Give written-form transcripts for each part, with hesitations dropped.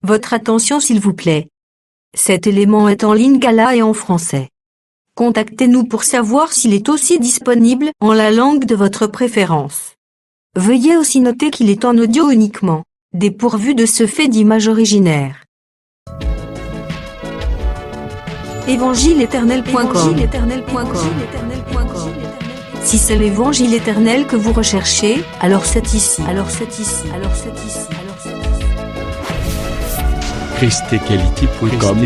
Votre attention s'il vous plaît. Cet élément est en lingala et en français. Contactez-nous pour savoir s'il est aussi disponible en la langue de votre préférence. Veuillez aussi noter qu'il est en audio uniquement, dépourvu de ce fait d'image originaire. Évangile-éternel.com. Si c'est l'évangile éternel que vous recherchez, alors c'est ici. christequality.com.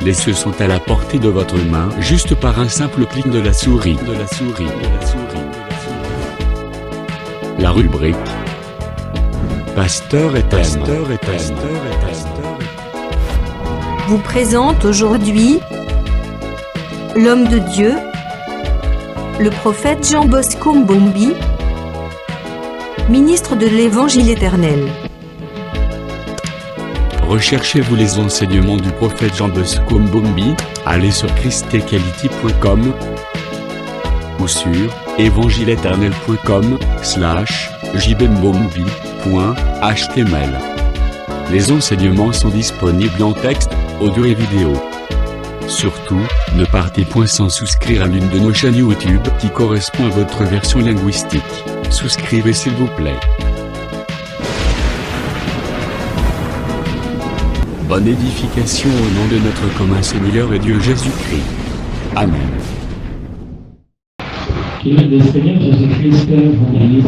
Les cieux sont à la portée de votre main, juste par un simple clic de la souris. La rubrique Pasteur et thème vous présente aujourd'hui l'homme de Dieu, le prophète Jean Bosco Mbombi, ministre de l'Évangile éternel. Recherchez-vous les enseignements du prophète Jean Bosco Mbombi, allez sur christequality.com ou sur evangileeternel.com/jbmbombi.html. Les enseignements sont disponibles en texte, audio et vidéo. Surtout, ne partez point sans souscrire à l'une de nos chaînes YouTube qui correspond à votre version linguistique. Souscrivez s'il vous plaît. Bonne édification au nom de notre commun Seigneur et Dieu Jésus-Christ. Amen. Que le Seigneur Jésus-Christ vous bénisse.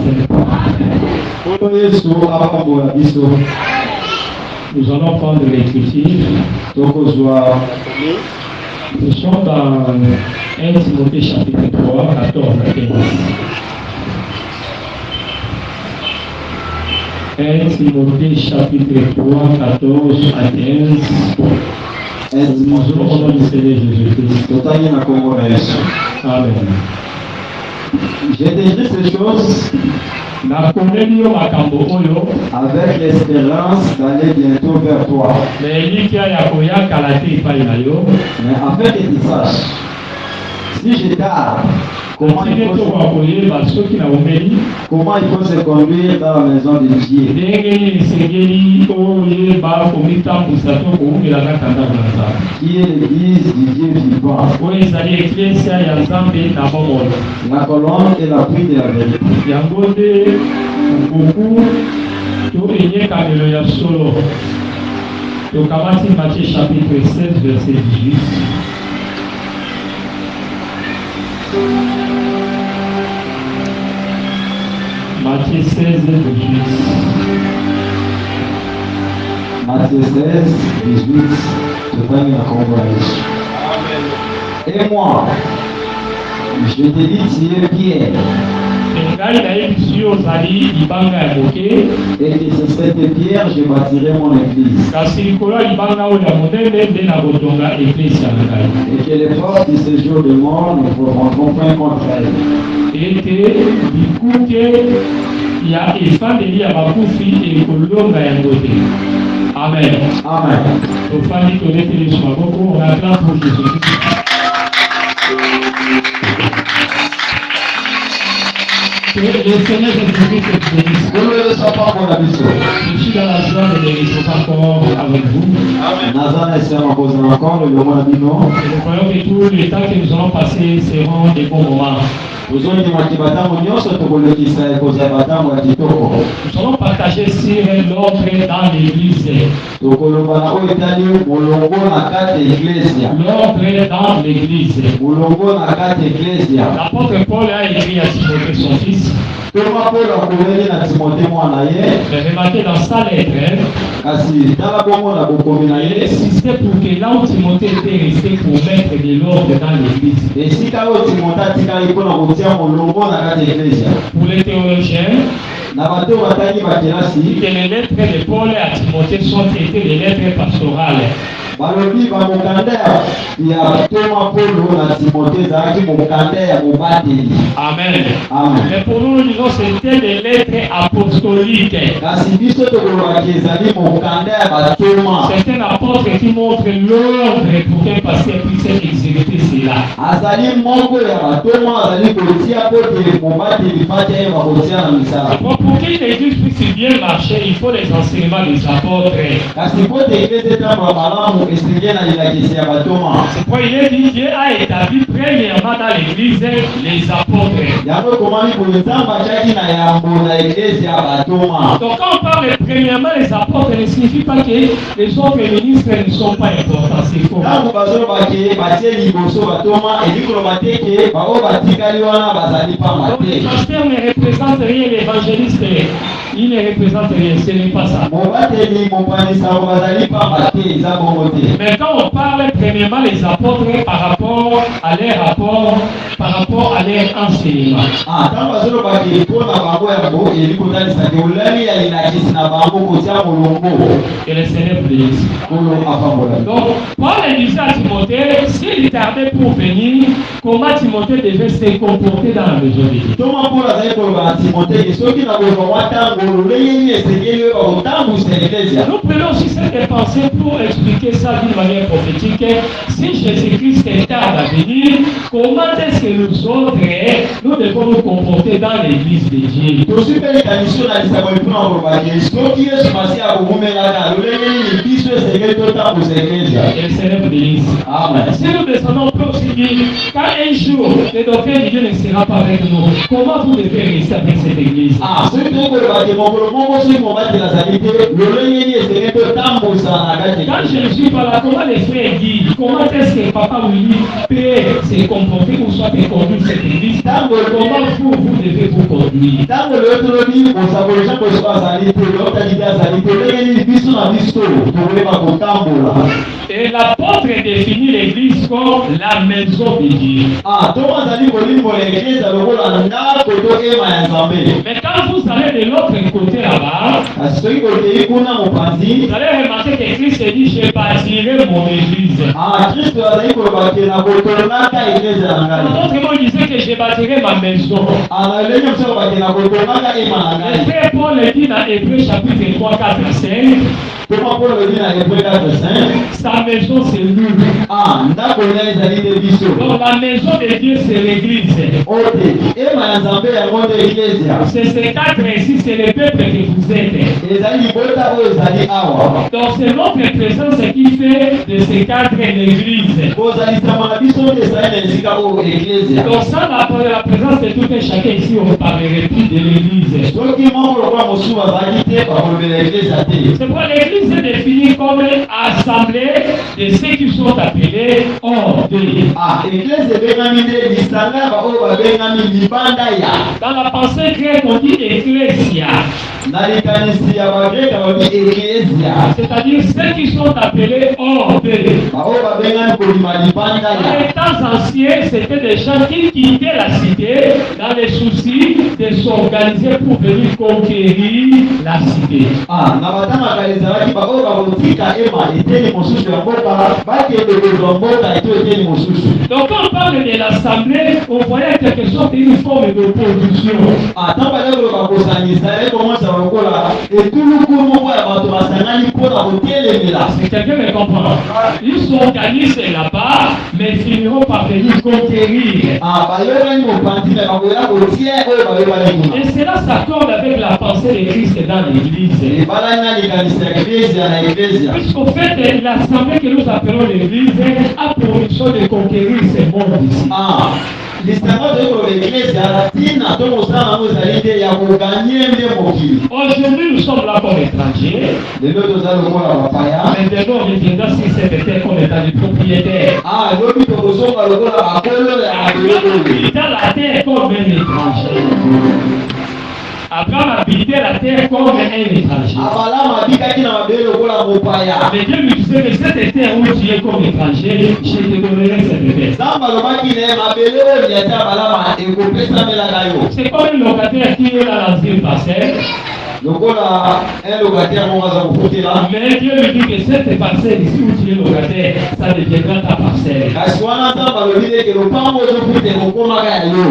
Nous allons prendre l'écriture. Nous sommes dans 1 Timothée chapitre 3, 14 à 15. 1 Timothée chapitre 3, 14 à 15. Nous allons au nom du Seigneur Jésus-Christ. Amen. J'ai déjà ces choses avec l'espérance d'aller bientôt vers toi. Mais afin que tu saches, si je tarde, comment il faut se conduire dans la maison de Dieu. Qui est l'église du Dieu vivant. La colonne et l'appui de la vérité. Matthieu chapitre 16, verset 18. Matthieu 16, 18. Matthieu 16, 18. Et moi, je te dis, tu es Pierre. Et que sur cette pierre, je bâtirai mon église. Et que les forces de ce jour de mort ne pourront point contre elle. Amen. Amen. Que le Seigneur Jésus-Christ te bénisse. Je suis dans la joie de les encore avec vous. Et nous croyons que tous les temps que nous allons passer seront des bons moments. Nous allons partager sur l'ordre dans l'église. L'ordre dans l'église. L'apôtre Paul a écrit à Timothée son fils. Remarquez dans sa lettre, il insistait pour que là où Timothée était resté pour mettre de l'ordre dans l'église. Pour les théologiens, que les lettres de Paul à Timothée sont traitées des lettres pastorales. balobi bamokanda ya Thomas Paul na Timothée ezalaki mokanda ya mobateli. Amen. Amen. Mais pour nous, nous disons c'était des lettres apostoliques. Kasi biso tokolobaki ezali mokanda ya batoma. C'est un apôtre qui montre l'ordre pour qu'un pasteur puisse exécuter cela. Azali moko ya batoma azali kotia pote mobateli pate ya bakotia na misala. Pour qu'une église puisse bien marcher, il faut les enseignements des apôtres. Kasi pote eglise etambula malamu esenge na lilakisi ya batoma. C'est pourquoi il est dit Dieu a établi premièrement dans l'église les apôtres. Yango komani boye nzambe atiaki na yambo na eglise ya batoma. Donc quand on parle premièrement les apôtres, ne signifie pas que les autres ministres ne sont pas importants. C'est faux. Ntango bazolobaki batie liboso batoma elikoloba te ke bao batikali wana bazali pamba Donc le te. pasteur ne représente rien, l'évangéliste, il ne représente rien, ce n'est pas ça. Mobateli mopanisao bazali pamba te eza bongo te. Mais quand on parle premièrement les apôtres par rapport à leur rapport, par rapport à leur enseignement. Ntango bazolobaki mpona bango yango elikotanisaki olali ya lilakisi na bango kotia molongo Et le Seigneur bénisse. kolo apambola. Donc, Paul disait à Timothée, s'il tardait pour venir, comment Timothée devait se comporter dans la maison de Dieu. Thomas Paul azali koloba na Timothée ke soki na kozwa mwa ntango lolenge nini esengeli oyo bakotambusa eklezia. Nous prenons aussi cette pensée pour expliquer ça d'une manière prophétique. Si Jésus-Christ tarde à venir, comment est-ce que nous autres, nous devons nous comporter dans l'église de Dieu? Tosi mpe likanisi na lisango mpona koloba ke soki Yesu Masiya akokomelaka lolenge nini biso esengeli totambusa eklezia. Et le Seigneur bénisse. Amen. Si nous descendons, on peut aussi dire, quand un jour, le docteur de Dieu ne sera pas avec nous, comment vous devez rester avec cette église? Soki tokoloba ke mokolo moko soki mobateli azali te lolenge nini esengeli totambusa na kati Quand eklezia. je ne suis pas là, comment les frères disent? Comment est-ce que Papa Willy peut se comporter ou soit conduire cette église? Comment vous devez vous conduire? Ntango lelo tolobi kosakolosa koso azali te lotalide azali te lolenge nini biso na biso tokoyeba kotambola. Et l'apôtre définit l'église comme la maison de Dieu. Thomas azali kolimbola eglise lokola ndako to ema ya Nzambe. Mais quand vous allez de l'autre côté là-bas, Kasi soki koteyi kuna mopanzi vous allez remarquer que Christ dit, je bâtirai mon église. Kristo azali koloba ke na kotongaka eglise na ngai. D'autres mots, il disait que je bâtirai ma maison. Na lenge mosusu koloba ke na kotongaka ema na Le ngai. frère Paul le dit dans Hébreux chapitre 3, 4, 5, Thomas Paul lobi na Hébreux 4:5. sa maison c'est lui. Ndako na ezali te biso. Donc la maison de Dieu c'est l'église. Ote ema ya Nzambe yango nde eglise. C'est ces quatre ici, c'est le peuple que vous êtes. Ezali libota oyo ezali awa. Donc c'est notre présence qui fait de ces quatre l'église. Kozalisama na biso nde ezali na esika oyo eglise. Donc sans la présence de tout un chacun ici, on ne parlerait plus de l'église. Soki moko lokola mosusu azalaki te bakolobela eglise te. C'est pourquoi l'église est définie comme assemblée de ceux qui sont appelés hors de. Eglise ebengami nde lisanga baoyo babengami libanda ya. Dans la pensée grecque, on dit ecclésia. Na likanisi ya bagreka babi eklezia. C'est-à-dire ceux qui sont appelés hors de. Baoyo babengami kolima libanda Dans ya. les temps anciens, c'était des gens qui quittaient la cité dans les soucis de s'organiser pour venir conquérir la cité. Na batanga ezalaki baoyo bakotika ema eteni mosusu ya mboka bakende kozwa mboka eto eteni mosusu. Donc quand on parle de l'assemblée, on voyait quelque chose d'une forme d'opposition. Ntango bali koloba kosanisa ekomasa lokola etuluku moko ya bato basangani mpona kotelemela. Si quelqu'un me comprend, ils s'organisent là-bas, mais ils finiront par venir conquérir. Bayokani mopanzi me bakoya kotia oyo bayokani kuna. Et cela s'accorde avec la pensée de Christ dans l'église. Ebalani na likanisi ya eklezia na eklezia. Puisqu'au fait, l'assemblée que nous appelons l'église a pour mission de conquérir ce monde ici. Lisanga tokoloba eklezia tina tokosala nango ezali te ya koganye nde mokili. Aujourd'hui, nous sommes là comme étrangers. Lelo toza lokola bapaya. Maintenant, on reviendra sur cette terre comme étant des propriétaires. Lobi tokozonga lokola bakolo ya Abraham dans la terre comme un étranger. Abraham habitait la terre comme un étranger. Mais Dieu lui disait que cette terre où tu es comme étranger, je te donnerai cette terre. C'est comme un locataire qui est dans l'asile passé. lokola un locataire moko aza kofutela Mais Dieu lui dit que cette parcelle ici où tu es locataire, ça deviendra ta parcelle. kasi wana nzambe alobi ete lopango ozofutela okomaka ya yo.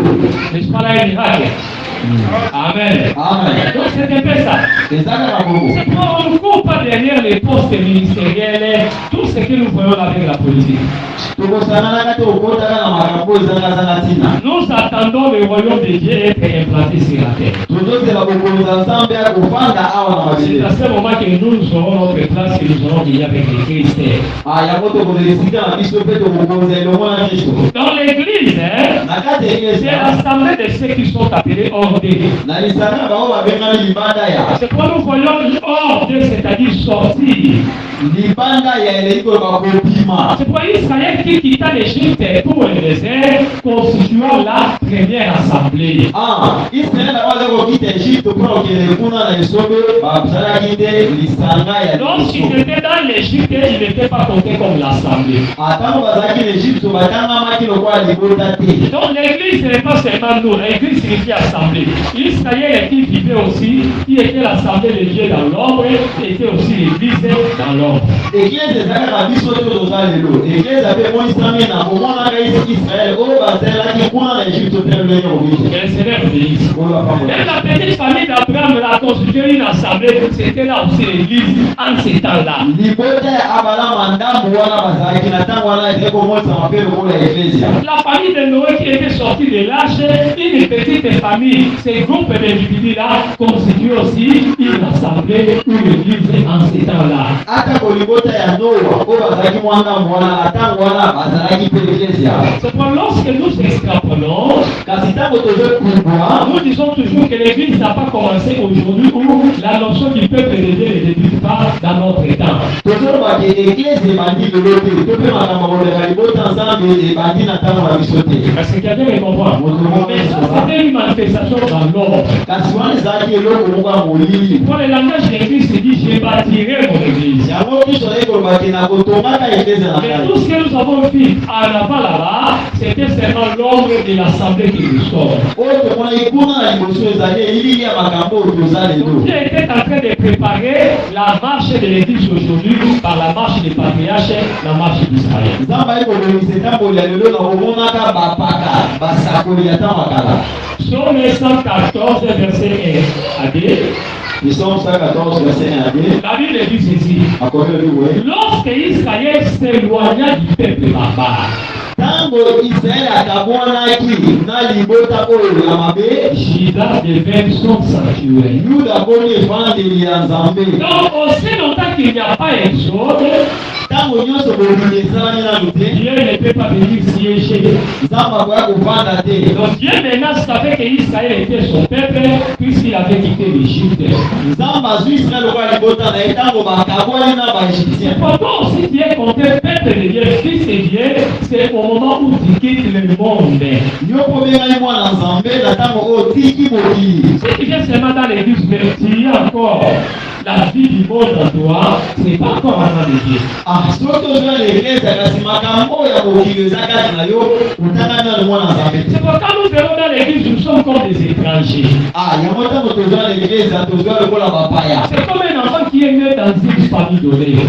N'est-ce pas là un miracle? Amen. Amen. Donc c'est un peu ça. ezaka na bongo. C'est pourquoi on ne court pas derrière les postes ministériels, tout ce que nous voyons avec la politique. tokosanganaka te okotaka na makambo ezangazanga ntina. Nous attendons le royaume de Dieu être implanté sur la terre. tozozela bokonzi ya nzambe ya kofanda awa na C'est mabele. à ce moment que nous aurons notre place et nous aurons veillé avec le Christ. yango tokozela esika na biso mpe tokokonza elongo na kristo. Dans l'église, na kati ya c'est eglise l'assemblée de ceux qui sont appelés ordés. na lisanga bango babengani libanda ya C'est pourquoi nous voyons ordre, c'est-à-dire sortir. libanda ya eleki koloba kobima. C'est pourquoi Israël qui quitta l'Égypte pour le désert, constituant la première assemblée. israele bango aza kokita egypte mpona kokende kuna na esombe bazalaki te lisanga ya Lorsqu'ils liboso. étaient dans l'Égypte, ils n'étaient pas comptés comme l'assemblée. ntango bazalaki na egypte batangamaki lokola libota te. Donc l'église, ce n'est pas seulement nous, l'église signifie assemblée. Israël qui vivait aussi, qui était l'assemblée de Dieu dans l'ombre, était aussi l'église dans l'ombre. eglize ezalaka biso te toza lelo. eglize ape monisami na komonaka israele oyo bazalaki kuna na egypte te lolenge kobiki. Que le Seigneur bénisse. oyo bapambola. Même la petite famille d'Abraham a constitué une assemblée, c'était là aussi l'église en ces temps-là. libota ya abalama ndambo wana bazalaki na ntango wana ezali komonisama mpe lokola eklezia. La famille de Noé qui était sortie de l'âge, une petite famille, ces groupes d'individus-là constituent aussi une assemblée ou une église en ces temps-là. ata kolibota ya noa oyo bazalaki mwa ndambo wana na ntango wana bazalaki mpe eklezia. C'est pour lorsque nous extrapolons, kasi ntango tozokubwa nous disons toujours que l'église n'a pas commencé aujourd'hui où la notion du peuple de Dieu ne débute pas dans notre temps. tozolobaki ekleze ebandi lelo te to mpe makambo koleka libota nzambe ebandi na ntango na biso te. Parce que quelqu'un me comprend. Mais ça, c'était une manifestation dans l'ordre. kasi wana ezalaki eloko moko ya molili. Pour le langage de Christ, il dit, je bâtirai mon église. yango kristo azali kolobaki na kotongaka ekleze na Mais ngai. tout ce que nous avons vu en avant là-bas, c'était seulement l'ombre de l'assemblée qui nous sort. oyo tomonaki kuna na liboso ezali elili ya makambo oyo toza lelo. Dieu était en train de préparer la marche de l'église aujourd'hui par la marche des patriarches, la marche d'Israël. nzambe ayi kolongisa etamboli ya lelo na komonaka bapaka basakoli ya ntango ya kala. Psaume 114, verset 1 à 2. Psaume 114 verset 1 à 2. La Bible dit ceci. akomi obi Lorsque Israël s'éloigna du peuple barbare, ntango israele akabwanaki na libota oyo ya mabe, Juda devint son sanctuaire. yuda akoni evandeli ya nzambe. Donc aussi longtemps qu'il n'y a pas exode, ntango nyonso bolimi esalami nanu te, Dieu ne peut pas venir siéger. nzambe akoya kovanda te. Donc Dieu maintenant savait que Israël était son peuple puisqu'il avait quitté l'Égypte. nzambe azwi israele lokola libota na ye ntango bakabwani na baegyptien. Pourtant aussi Dieu comptait peuple de Dieu, fils de Dieu, c'est au moment où tu quittes le monde. yo kobengani mwana nzambe na ntango oyo tiki mokili. Si tu viens seulement dans l'église, mais tu as encore la vie du monde en toi, ce n'est pas encore un de Dieu. soki ozwa na eglise kasi makambo oyo ya mokili eza kati na yo otangani nano mwana nzambe te. C'est pourquoi nous verrons dans l'église, nous sommes comme des étrangers. yango ntango tozwa na eglise tozwa lokola bapaya. C'est comme un enfant qui est né dans une famille donnée.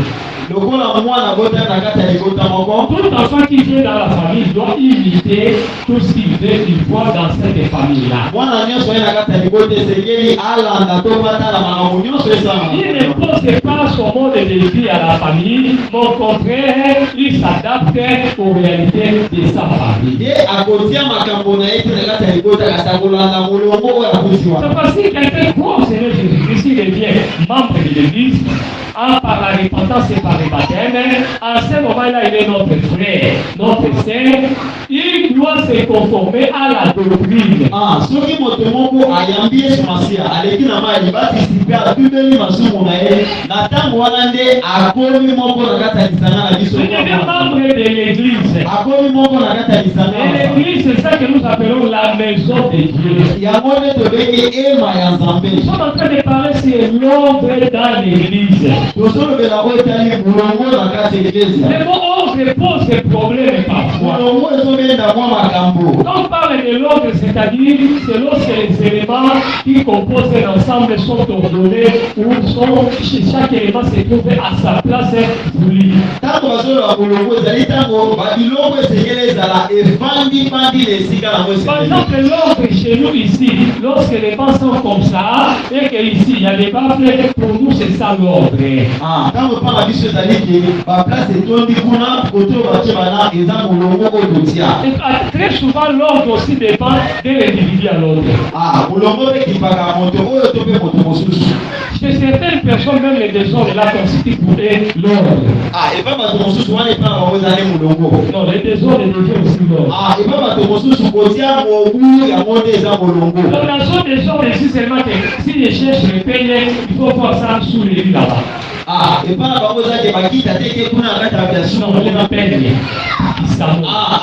lokola mwana bota na kati ya libota moko. Tout enfant qui vient dans la famille doit imiter tout ce qu'il veut, il voit dans cette famille-là. mwana nyonso ye na kati ya libota esengeli alanda to batala makambo nyonso Il ne esala. pose pas son mode de vie à la famille, mais au contraire, il s'adapte aux réalités de sa famille. ye akotia makambo na ye te na kati ya libota kasi akolanda molongo oyo akuti C'est wana. parce que quelqu'un croit au Seigneur Jésus-Christ, il devient membre de l'Église, par la repentance et par le baptême. À ce moment-là, il est notre frère, notre sœur. Il doit se conformer à la doctrine. soki moto moko ayambi yesu masiya aleki na mai libatisi mpe atundeli masumu na ye na ntango wana nde akomi moko na kati ya lisanga na biso. Il devient membre de l'Église. akomi moko na kati ya lisanga Et na l'Église, c'est ça que nous appelons la maison de Dieu. yango nde tobengi ema ya nzambe. Nous sommes en train de parler sur l'ombre dans l'Église. tozolobela oyo etali molongo na kati ya eglise. Le mot ombre se pose des problèmes parfois. mulongo ezobenda mwa makambo. Quand on parle de l'ordre, c'est-à-dire c'est lorsque les éléments qui composent un ensemble sont ordonnés ou chaque élément se trouve à sa place voulue. Ntango bazoloba mulongo ezali ntango babiloko esengeli ezala efandi na esika nango Par esengeli. exemple, l'ordre chez nous ici, lorsque les bancs sont comme ça, et qu'ici il y a des baffles, pour nous c'est ça l'ordre. Ntango epa na biso ezali ke baplace etondi kuna kote oyo batie bana eza mulongo oyo totia. Et très souvent, l'ordre aussi dépend de l'individu à l'ordre. Mulongo mpe kipaka moto oyo to mpe moto mosusu. Chez certaines personnes, même les désordres là constituent pour eux l'ordre. Epa bato mosusu wana epa na bango ezali mulongo. Non, les désordres deviennent aussi l'ordre. Epa bato mosusu kotia mobu yango nde eza molongo. Donc, dans ce désordre ici, seulement que si je cherche le peignet, il faut voir ça sous les lits là-bas. Epa na bango eza ke bakita te ke kuna na kati ya biasu Non, on les peigne.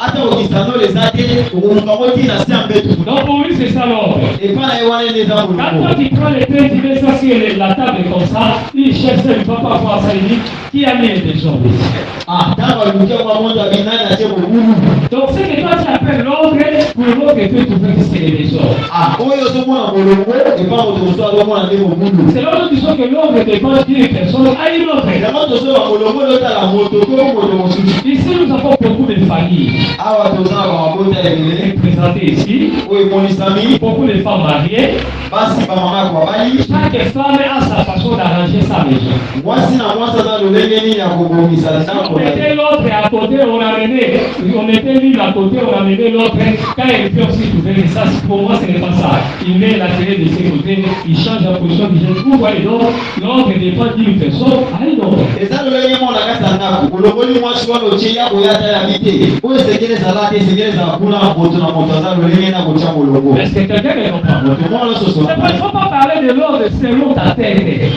ata okisanolo eza te okoluka ngo ntina se ya mbetu. Donc, pour lui, c'est ça l'ordre. Epa na ye wana nde eza Quand molongo. toi tu prends les pains, tu mets ça sur la table comme ça, il cherche ça, il ne va pas voir ça, il dit, qui a mis les désordres ici? Ntango aluki yango amonda binani atie mobulu. Donc, ce que toi tu appelles l'ordre, pour l'autre peut trouver que c'est les désordres. Oyo ozomona molongo epa moto mosusu azomona nde mobulu. C'est là où nous disons que l'ordre dépend d'une personne à une autre. Yango tozoba molongo ezotala moto to moto mosusu. Ici, nous avons beaucoup de familles Awa toza na bamabota ebele représentées ici, oyo emonisami beaucoup de femmes mariées. basi bamama ya babali. Chaque femme a sa façon d'arranger sa maison. Mwasi na mwasi aza lolenge nini ya kobongisa On ndako na ye. mettait l'autre à côté, on mettait l'une à côté, on amenait l'autre. Quand il peut aussi trouver mais ça, pour moi, ce n'est pas ça. Il met la télé de ses côtés, il change la position du jeune. Vous voyez donc, l'autre dépend d'une personne à une autre. eza lolenge mona kati ya ndako olongoli mwasi wana otie ya koya atala bite oyo esengeli ezala te esengeli ezala kuna moto na moto aza lolenge na kotia molongo. Est-ce que quelqu'un me comprend? moto mwana nyonso Il ne faut pas parler de l'ordre selon ta tête.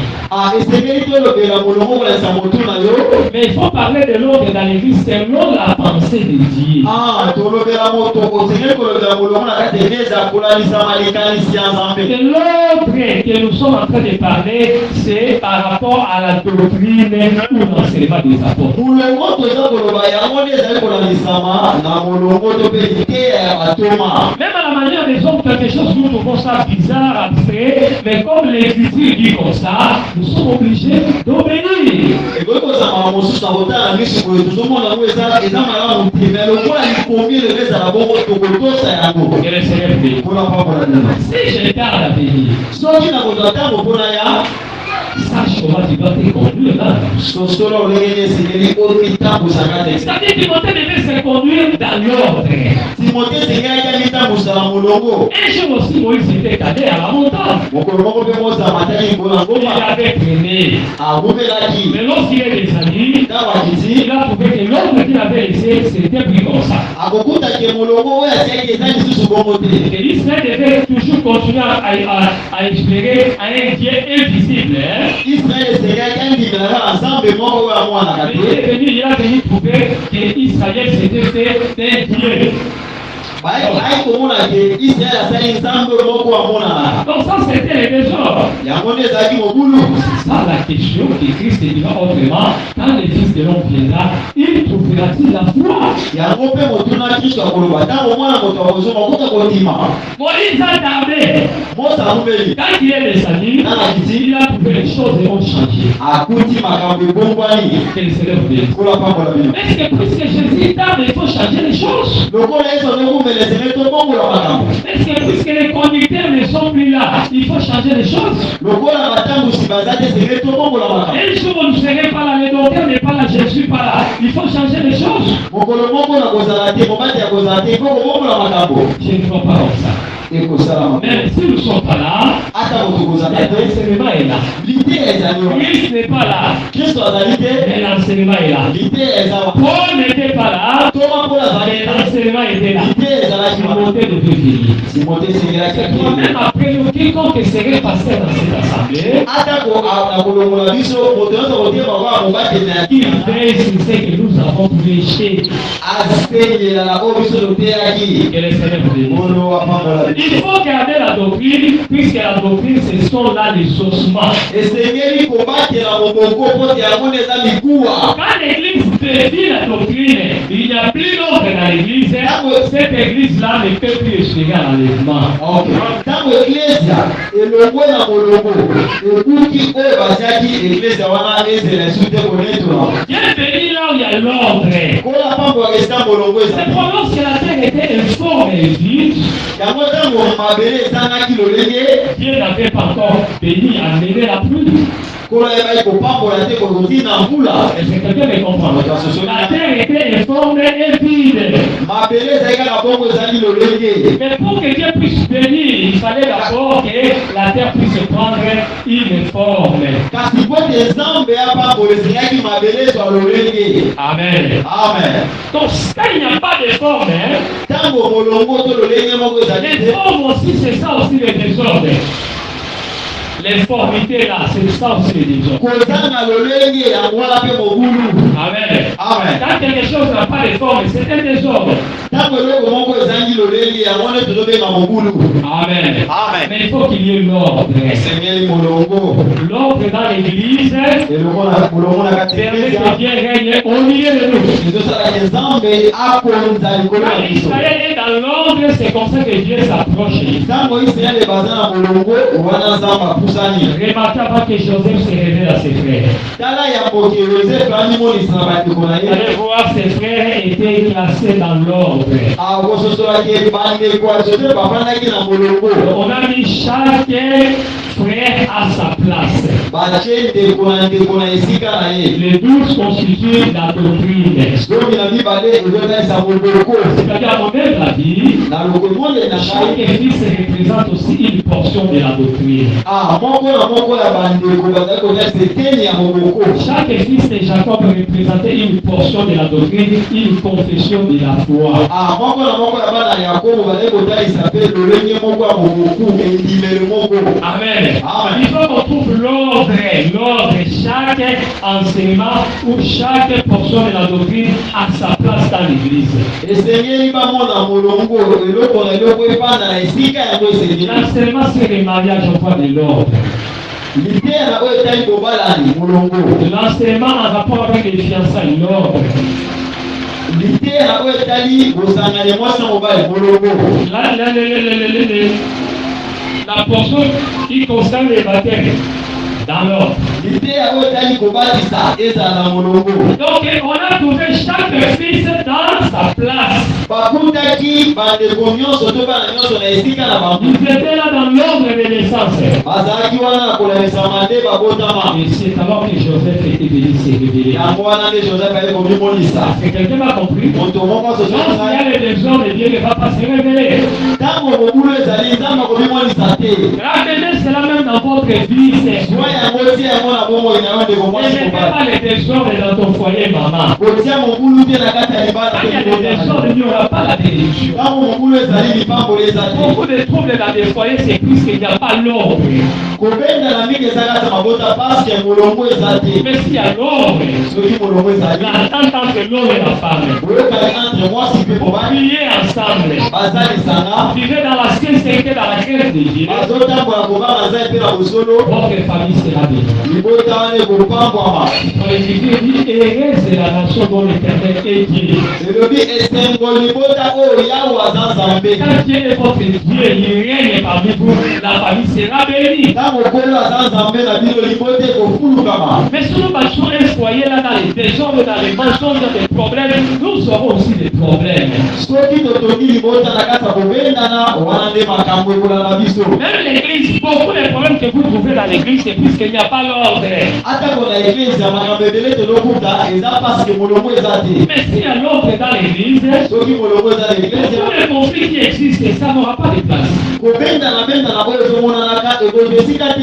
esengeli tolobela molongo kolakisa motu na yo. Mais il faut parler de l'ordre dans l'église selon la pensée de Dieu. tolobela moto osengeli kolobela molongo na kati eglise akolalisa malikanisi ya nzambe. Et l'ordre que nous sommes en train de parler, c'est par rapport à la doctrine ou l'enseignement des apôtres. molongo toza koloba yango nde ezali kolalisama na molongo to mpe liteya ya batoma. Même à la manière des hommes, quelque chose nous trouvons ça bizarre, abstrait, mais comme l'Écriture dit comme ça, nous sommes obligés d'obéir. ekoki kozala mosusu na kotala misu boye tozomona yango eza malamu te me lokola likomi eloko ezala bongo tokotosa yango Que le Seigneur bénisse. mpona pambola nino. Si je tarde à venir, soki nakozwa ntango mpona ya sache comment tu dois te conduire là. sosolo olengeni esengeli omitambusaka te. C'est-à-dire que Timothée devait se conduire dans l'ordre. timote esengelaki amitambusa na molongo. Un jour aussi, Moïse était cadet à la montagne. mokolo moko mpe mozama ataki likolo na Il ngoma avait traîné. agubelaki Mais lorsqu'il est descendu, ntango akiti il a trouvé que l'ordre qu'il avait laissé, c'était pris comme ça. akokutaki molongo oyo atiaki eza lisusu bongo te. Et Israël devait toujours continuer à espérer à un Dieu invisible. israele esengelaki andimelaka na nzambe moko oyo amwanaka Mais te. il a venu trouver que Israël s'était fait un Dieu. bayi komona ke israele asali nzambe moko amonana. Donc ça, c'était les désordres. yango nde ezalaki mobulu. C'est ça la question que Christ dira autrement. Quand le Fils de l'homme viendra, il trouvera-t-il la foi? yango mpe motuna kristo akoloba ntango mwana moto akozonga okuta kondima. Moïse a tardé. mose amubeli Quand il est descendu, il a trouvé les choses et ont changé. akuti makambo ebongwani. Que le Seigneur bénisse. kola pambola bino. Est-ce que puisque Jésus tarde, il faut changer les choses? lokola yesu azokumela esengeli tobongola makambo. Est-ce que puisque les conducteurs ne sont plus là, il faut changer les choses? lokola batambusi baza te esengeli tobongola makambo. Un jour, vous ne serez pas là, le docteur n'est pas là, Jésus pas là. Il faut changer les choses. mokolo moko na kozala te mobati ya kozala te ifo kobongola makambo. Je ne vois pas comme ça. ekosalama. Mais si nous ne sommes pas là, ata moto kozala te l'enseignement est là. liteya ezali wa. Christ n'est pas là, kristo azali te mais l'enseignement est là. liteya eza wa. Paul n'était pas là, toma mpola azali mais te l'enseignement était là. liteya ezalaki wa. Timothée devait venir. timote esengelaki Même akende. après nous, quiconque serait pasteur dans cette assemblée, ata na kolongola biso moto nyonso kotia bango ya mobateli na il kina veille sur ce que nous avons péché. asengelela na oyo biso toteyaki. Que le Seigneur vous bénisse. olo apambola Il biso. faut garder la doctrine, puisque la doctrine, ce sont là les ossements. esengeli kobatela mobongo mpo te yango nde eza mikuwa. Quand l'église je dis la doctrine, il n'y a plus d'ordre dans l'église, cette église-là ne peut plus espérer l'enlèvement. Ntango Ecclesia elongwe na molongo ekuti oyo batiaki Ecclesia wana ezela esu te konetola. Dieu bénit là où il y a l'ordre. Kola pambo akesita molongo C'est ezali. pendant que la terre était informe et vide, Yango ntango mabele ezangaki lolenge Dieu n'avait pas encore béni à mener la pluie. kola yebaki kopambola te kozoti na mvula. Est-ce que quelqu'un me comprend? La terre était informe et vide. Mabele ezali kaka bongo ezali lolenge. Mais pour que Dieu puisse bénir, il fallait d'abord que la terre puisse prendre une forme. Kasi po te Nzambe apambola ezingaki mabele ezwa lolenge. Amen. Amen. Donc, quand il n'y a pas de forme, Ntango molongo to lolenge moko ezali les te. formes aussi, c'est ça aussi le désordre. L'informité là, c'est ça aussi le désordre. Kozanga lolenge yango wana mpe mobulu. Amen. Amen. Quand quelque chose n'a pas de forme, c'est un désordre. Ntango eloko moko ezangi lolenge yango nde tozobenga mobulu. Amen. Amen. Mais il faut qu'il y ait l'ordre. Esengeli molongo. L'ordre dans l'église Molongo na kati ya permet Eklezia. que Dieu règne au milieu de nous. Ezosalaka Nzambe akonza likolo Quand na biso. Israël est dans l'ordre, c'est comme ça que Dieu s'approche. Ntango Israele baza na molongo wana Nzambe apusani. Remarquez avant que Joseph se révèle à ses frères. Tala ya mboke Yozefu animolisa na bandeko na Vous ye. allez voir, ses frères étaient classés dans l'ordre. Akososolaki bandeko ya Jozefu bafandaki na molongo. On a mis chaque frère à sa place. Batie ndeko na esika na ye. Les 12 constituent la doctrine. Zomi na mibale ezotalisa moloko. C'est-à-dire, à mon même avis, Na lokomonde na chaque ngai. fils représente aussi une portion de la doctrine. Moko na moko ya bandeko bazali kozala seteni ya moboko. Chaque fils de Jacob représentait une portion de la doctrine, une confession de la foi. Moko na moko ya bana ya Yakobo bazali kotalisa mpe lolenge moko ya moboku endimelo moko. Amen. Amen. Il faut qu'on trouve l'ordre, chaque enseignement ou chaque portion de la doctrine à sa place dans l'église. Esengeli bamona molongo eloko na eloko efanda na esika yango esengeli. L'enseignement sur le mariage, on voit de l'ordre. Liteya na oyo etali bobalani molongo. L'enseignement en rapport avec les fiançailles, l'ordre. Liteya na oyo etali bosangani mwasi na mobali molongo. La portion qui concerne les baptêmes, dans l'ordre. Liteya oyo etali kobatisa ezala na molongo. Donc on a trouvé chaque fils dans sa place. Bakutaki bandeko nyonso to bana nyonso na esika na bango. Ils étaient là dans l'ordre de naissance. Bazalaki wana na kolamisama nde babotama. Et c'est alors que Joseph était venu se révéler. Yango wana nde Joseph aye komimonisa. Est-ce que quelqu'un m'a compris? Moto moko Donc sosoki il y a le désordre de Dieu ne va pas se révéler. ntango mobulu ezali Nzambe akomimonisa te. Ramenez cela même dans votre vie, c'est Zwa yango tia yango na bomoi na yo ndeko ne mwasi mettez mobali. pas le désordre dans ton foyer, maman. Kotia mobulu te na kati ya libala Quand il y a te le désordre, il n'y aura pas la bénédiction. ntango mobulu ezali lipamboli eza te. Beaucoup de troubles dans des foyers, c'est puisqu'il n'y a pas l'ordre. kobendana mingi eza kati ya mabota paske molongo eza te. Mais s'il y a l'ordre, soki molongo ezali l'entente entre l'homme et la femme, boyokani entre mwasi mpe vous mobali priez ensemble. bazalisanga Vivez dans la sincérité, dans la crainte de Dieu. bazotambola kobanga nzai mpe na bosolo Votre famille sera bénie. libota wana ekopambwama. Dans l'Écriture, il dit heureuse est la nation dont l'Éternel est Dieu. elobi esengo libota oyo yawe aza nzambe. Quand Dieu est votre Dieu, il règne parmi vous, la famille sera bénie. ntango kolo aza nzambe na bino libota ekofulukama. Mais si nous bâtissons un foyer là dans les désordres, dans les mensonges, dans les problèmes, nous aurons aussi des problèmes. soki totongi libota na kati ya kobendana wana nde makambo ekolala biso. Même l'église, beaucoup de problèmes que vous trouvez dans l'église, c'est puisqu'il n'y a pas l'ordre. atako na eglise ya makambo ebele tozokuta eza paske molongo eza te. Mais s'il y a l'ordre dans l'église, soki molongo eza na eglise tous les conflits qui existent, ça n'aura pas de place. kobendana oyo ezomonanaka ekozwa esika te.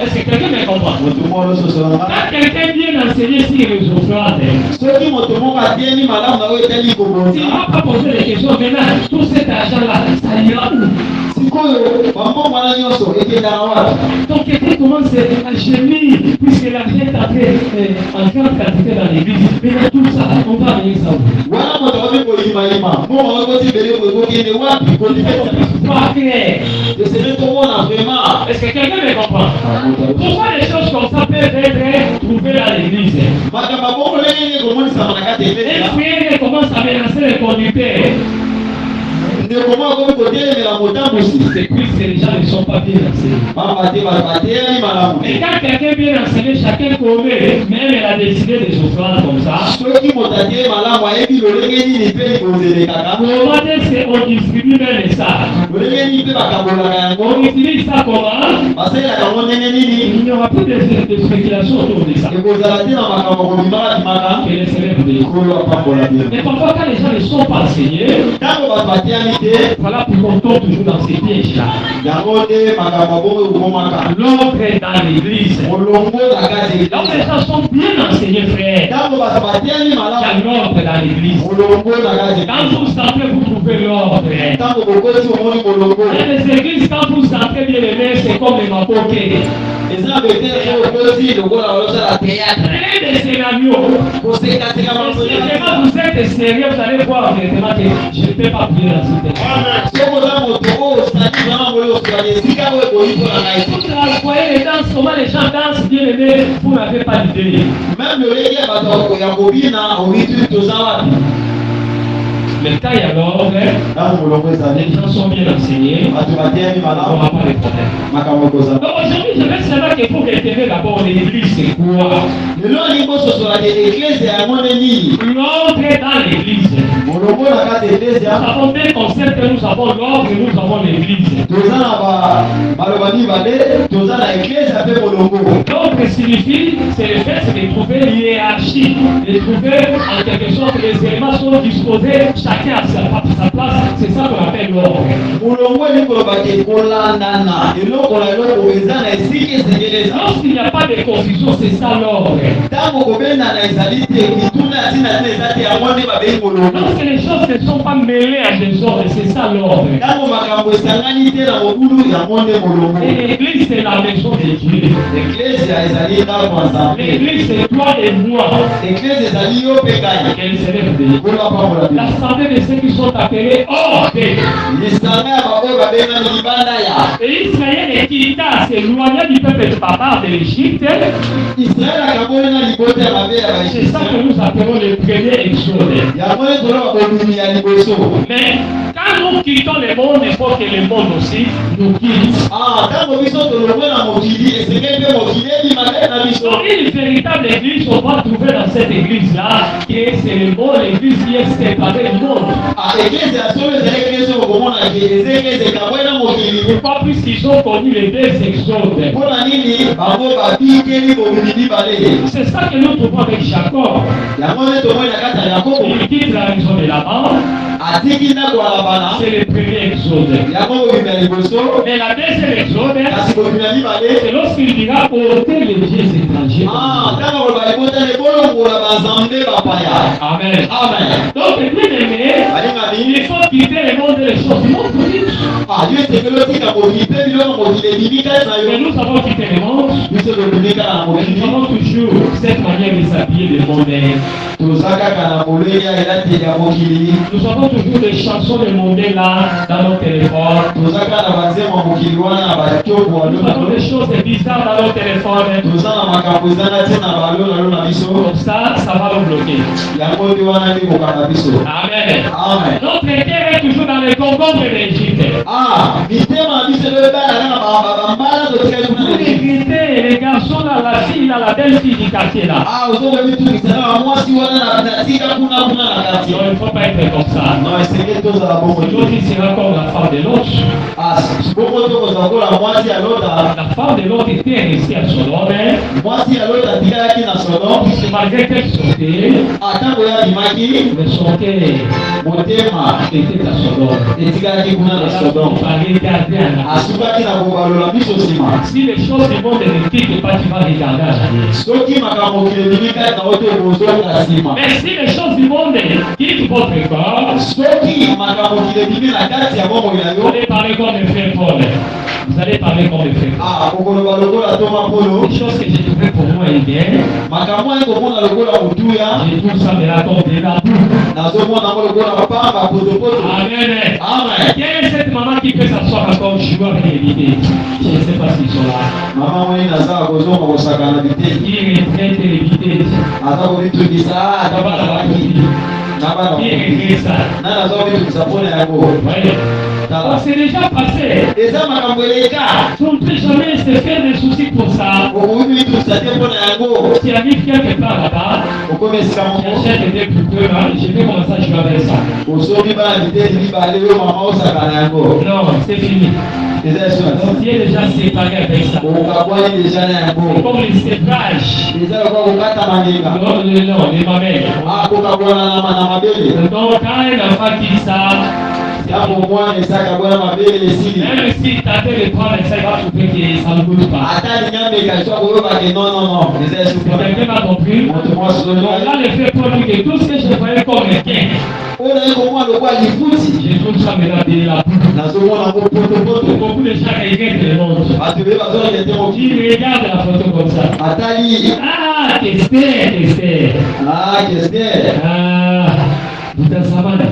Est-ce que quelqu'un me comprend? moto moko lososolanga Quand quelqu'un vient enseigner sur les offrandes, soki moto moko atieni malamu na oyo etali il ne kobonza va pas poser des questions. Maintenant, tout cet argent-là, ça ira où? sikoyo bambongo wana nyonso ekendaka wapi. Donc quelqu'un commence à gémir, puisque l'argent est en grande quantité dans l'église. Maintenant, tout ça, on va amener ça où? wana moto akomi koyimayima mbongo ekoti bele ekokende wapi On kolipesa puisse pas clair. esene tomona vraiment. Est-ce que quelqu'un me comprend? Pourquoi les choses comme ça peuvent être trouver dans l'église. Un frère commence à menacer les conducteurs. C'est que les gens ne sont pas bien enseignés. Et quand quelqu'un est bien enseigné, chacun connaît. Même elle a décidé de souffrir comme ça. Comment est-ce qu'on distribue même ça? On utilise ça comment? Il n'y aura plus de spéculation autour de ça. Mais parfois quand les gens ne sont pas enseignés, voilà pourquoi on tombe toujours dans ces pièges-là. L'ordre dans l'église. Là où les gens sont bien enseignés, frère, il y a l'ordre dans l'église. Quand vous entrez, vous trouvez l'ordre. Dans les églises, quand vous entrez bien aimé, c'est comme les mapoquets. C'est des scénarios. Si vraiment vous êtes sérieux, vous allez voir directement que je ne peux pas prier dans ce texte. Vous voyez les danses, comment les gens dansent bien aimé, vous n'avez pas d'idée. Même le cas il y a l'ordre, les gens sont bien enseignés, on n'aura pas de problème. Donc aujourd'hui, je vais savoir qu'il faut réitérer d'abord l'église, c'est quoi? L'ordre dans l'église. Nous avons deux concepts, nous avons l'ordre et nous avons l'église. L'ordre signifie, c'est le fait de trouver l'hiérarchie, de trouver en quelque sorte les éléments sont disposés, chacun à sa place, c'est ça qu'on appelle l'ordre. Lorsqu'il n'y a pas de confusion, c'est ça l'ordre. Lorsque les choses ne sont pas mêlées à des ordres, c'est ça l'ordre. Et l'église, c'est la maison de Dieu. L'église, c'est toi et moi. Quel s'élève de l'assemblée de ceux qui sont appelés hors paix. Et Israël quitta, s'éloigna du peuple de Papa de l'Égypte. C'est ça que nous appelons le premier exode. Mais quand nous quittons le monde, il faut que le monde aussi nous quitte. Donc une véritable église, on va trouver dans cette église-là, que c'est le monde, l'église qui est séparée du monde. Pourquoi? Puisqu'ils ont connu les deux exodes. C'est ça que nous trouvons avec Jacob. Il quitte la maison de Laban. C'est le premier exode. Mais la deuxième exode, c'est lorsqu'il dira ôter les dieux étrangers. Amen. Donc, bien aimé, il faut quitter le monde des choses du monde. Mais nous avons quitté le monde. Nous avons toujours cette manière de s'habiller le monde. Nous avons toujours des chansons de monde là dans nos téléphones. Nous avons des choses bizarres dans nos téléphones. Comme ça va nous bloquer. Amen. Notre terre est toujours dans les concombres de l'Égypte. Les garçons là, la fille là, la belle fille du quartier là. Il ne faut pas être comme ça. L'autre sera comme la femme de l'autre. La femme de l'autre était restée à Sodome. Malgré qu'elle sortait, mais son cœur était à Sodome. Si les choses du monde ne quittent pas, tu vas regarder à l'arrière. Mais si les choses du monde quittent votre corps, vous allez parler comme le frère Paul. Vous allez parler comme le frère Paul. Les choses que j'ai trouvées pour moi et bien, nazomona lokola mutuya Je trouve ça me raconte de la boue. nazomona ngo lokola pamba potopoto. Amen. Amen. Quelle est cette maman qui peut s'asseoir encore jouer avec les bidets? Je ne sais pas s'ils sont là. Mama mweni nazala kozonga kosakana biteni Qui retraite les bidets? aza kobitukisa ata bana baki na bana Qui baki regrette ça? na naza kobitukisa mpona yango. Voyez. Donc c'est déjà passé. eza makambo eleka On ne peut jamais se faire des soucis pour ça. okoki bitukisa te mpona yango. Tu arrives quelque part là-bas, okomi esika tu moko achètes des coupeurs, hein, je vais commencer à jouer avec ça. osomi bana biteni mibale oyo mama osakana yango. Non, c'est fini. eza esuka Donc tu es déjà séparé avec ça. okabwani deja na C'est yango. comme les sépages. eza lokola kokata mangenga Non, les mamelles. akokabwana na mabele. Donc quand un enfant quitte ça, yango mwana esakabwana mabele esili même si tu as fait le prendre ça, il va trouver que ça ne bouge pas. ata linyambeka so akoyobake non eza esuka Quelqu'un m'a compris? moto mwasi Donc là, le fait pour dire que tout ce que je voyais comme un gain, oyo naye komona lokola lifuti je trouve ça maintenant de la boue. nazomona ngo potopoto Beaucoup de gens regrettent le monde. bato be bazolenge te Ils mokili regardent la photo comme ça. atali Ah, Esther. kester Buta Savana.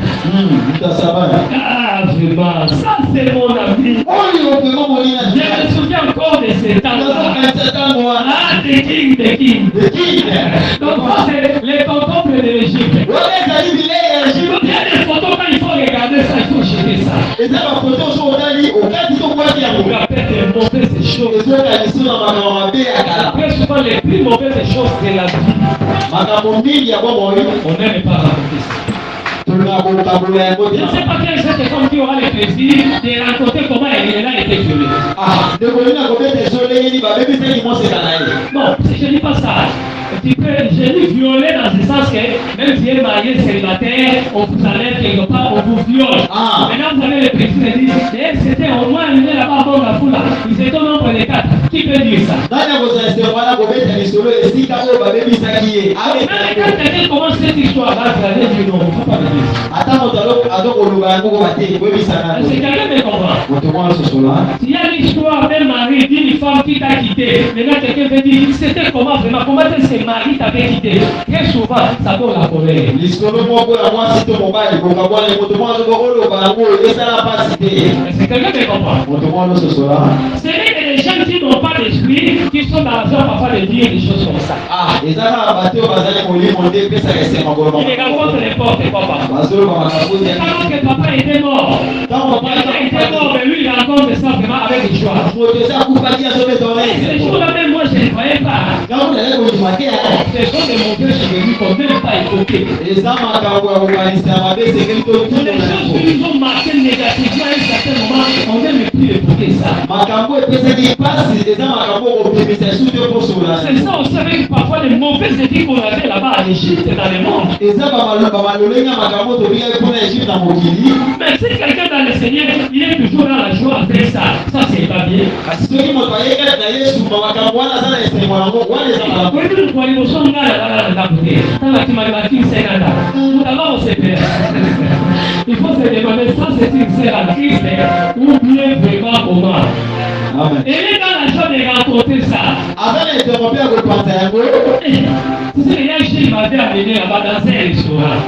mutasabana Ah, vraiment, ça c'est mon ami. oyo vraiment molina Je me souviens encore de ces temps-là. nazokanisa ntango wana Ah, des kings. ekine Donc ça c'est les concombres de l'Égypte. wana ezali bilei ya Il Egypte. y a des photos quand il faut regarder ça, il faut jeter ça. eza bafoto so otali okati tokwati On yango rappelle des mauvaises choses. ezokanisi na makambo mabe ya kala Après souvent les plus mauvaises choses de la vie, makambo mingi ya bomoi on n'aime pas raconter ça. tolingaka kokabola yango Je ne te. sais pas quelle est cette femme qui aura le plaisir de raconter comment elle a été violée. ndekolinga kobeta ezolenge nini babebisaki moseka na ye. Non, je ne dis pas ça. Tu peux, je dis violer dans le sens que même si elle est mariée célibataire, on vous enlève quelque part, on vous viole. Ah. Maintenant vous avez le précis de dire, c'était au moins arrivé là-bas dans la foule, ils étaient au nombre de 4. Qui peut dire ça? nani akozala ese wana kobeta lisolo esika oyo babebisaki ye Même quand quelqu'un commence cette histoire, là, vous allez dire non, il ne faut pas me dire ça. ata moto azokoluka yango ko bate koyebisaka C'est quelqu'un me comprend. moto mwana sosola S'il y a l'histoire d'un mari, d'une femme qui t'a quitté, maintenant quelqu'un veut dire, c'était comment vraiment, comment ce mari t'avait quitté? Très souvent, ça donne la colère. lisolo moko ya mwasi to mobali kokabwana moto mwana azokoloba yango esala mpasi te. C'est quelqu'un me comprend. moto mwana sosola C'est vrai que les gens qui n'ont pas d'esprit, qui sont dans la zone parfois de dire des choses comme ça. eza kaka bato oyo bazali molimo nde epesaka esengo koloba Ils racontent n'importe quoi parfois. bazoloba makambo Quand que papa était mort, ntango papa était mort, mais lui il raconte ça vraiment avec joie. moto eza akufaki azobeta Ce jour-là même moi je ne croyais pas. ntango nazali kondima te Ce sont des mauvais souvenirs qu'on ne même pas évoquer. eza makambo ya kokanisa ya mabe esengeli Les choses totuna qui nous ont marqué négativement à un certain moment, on n'aime plus évoquer ça. makambo epesaki mpasi eza makambo okobimisa esu te posola C'est ça aussi avec parfois les mauvaises études qu'on avait là-bas à l'Égypte dans le monde. eza bamalolenge ya makambo tobingaki mpona egypte na mokili Mais si quelqu'un dans le Seigneur, il est toujours dans la joie avec ça, ça c'est pas bien. kasi soki moto ayekati na yesu bamakambo wana aza na esengo yango wana eza makambo Kweli kwa liboso ngala la la bouteille. Tala kimalimakin senanda. Mutaba au CPR. Il faut se demander ça c'est une sœur à Christ ou bien vraiment comment. Amen. Et il est dans la joie de raconter ça. aza na esengo mpe ya kopanza yango Tu sais, il y a un chien qui m'avait amené là-bas dans un restaurant.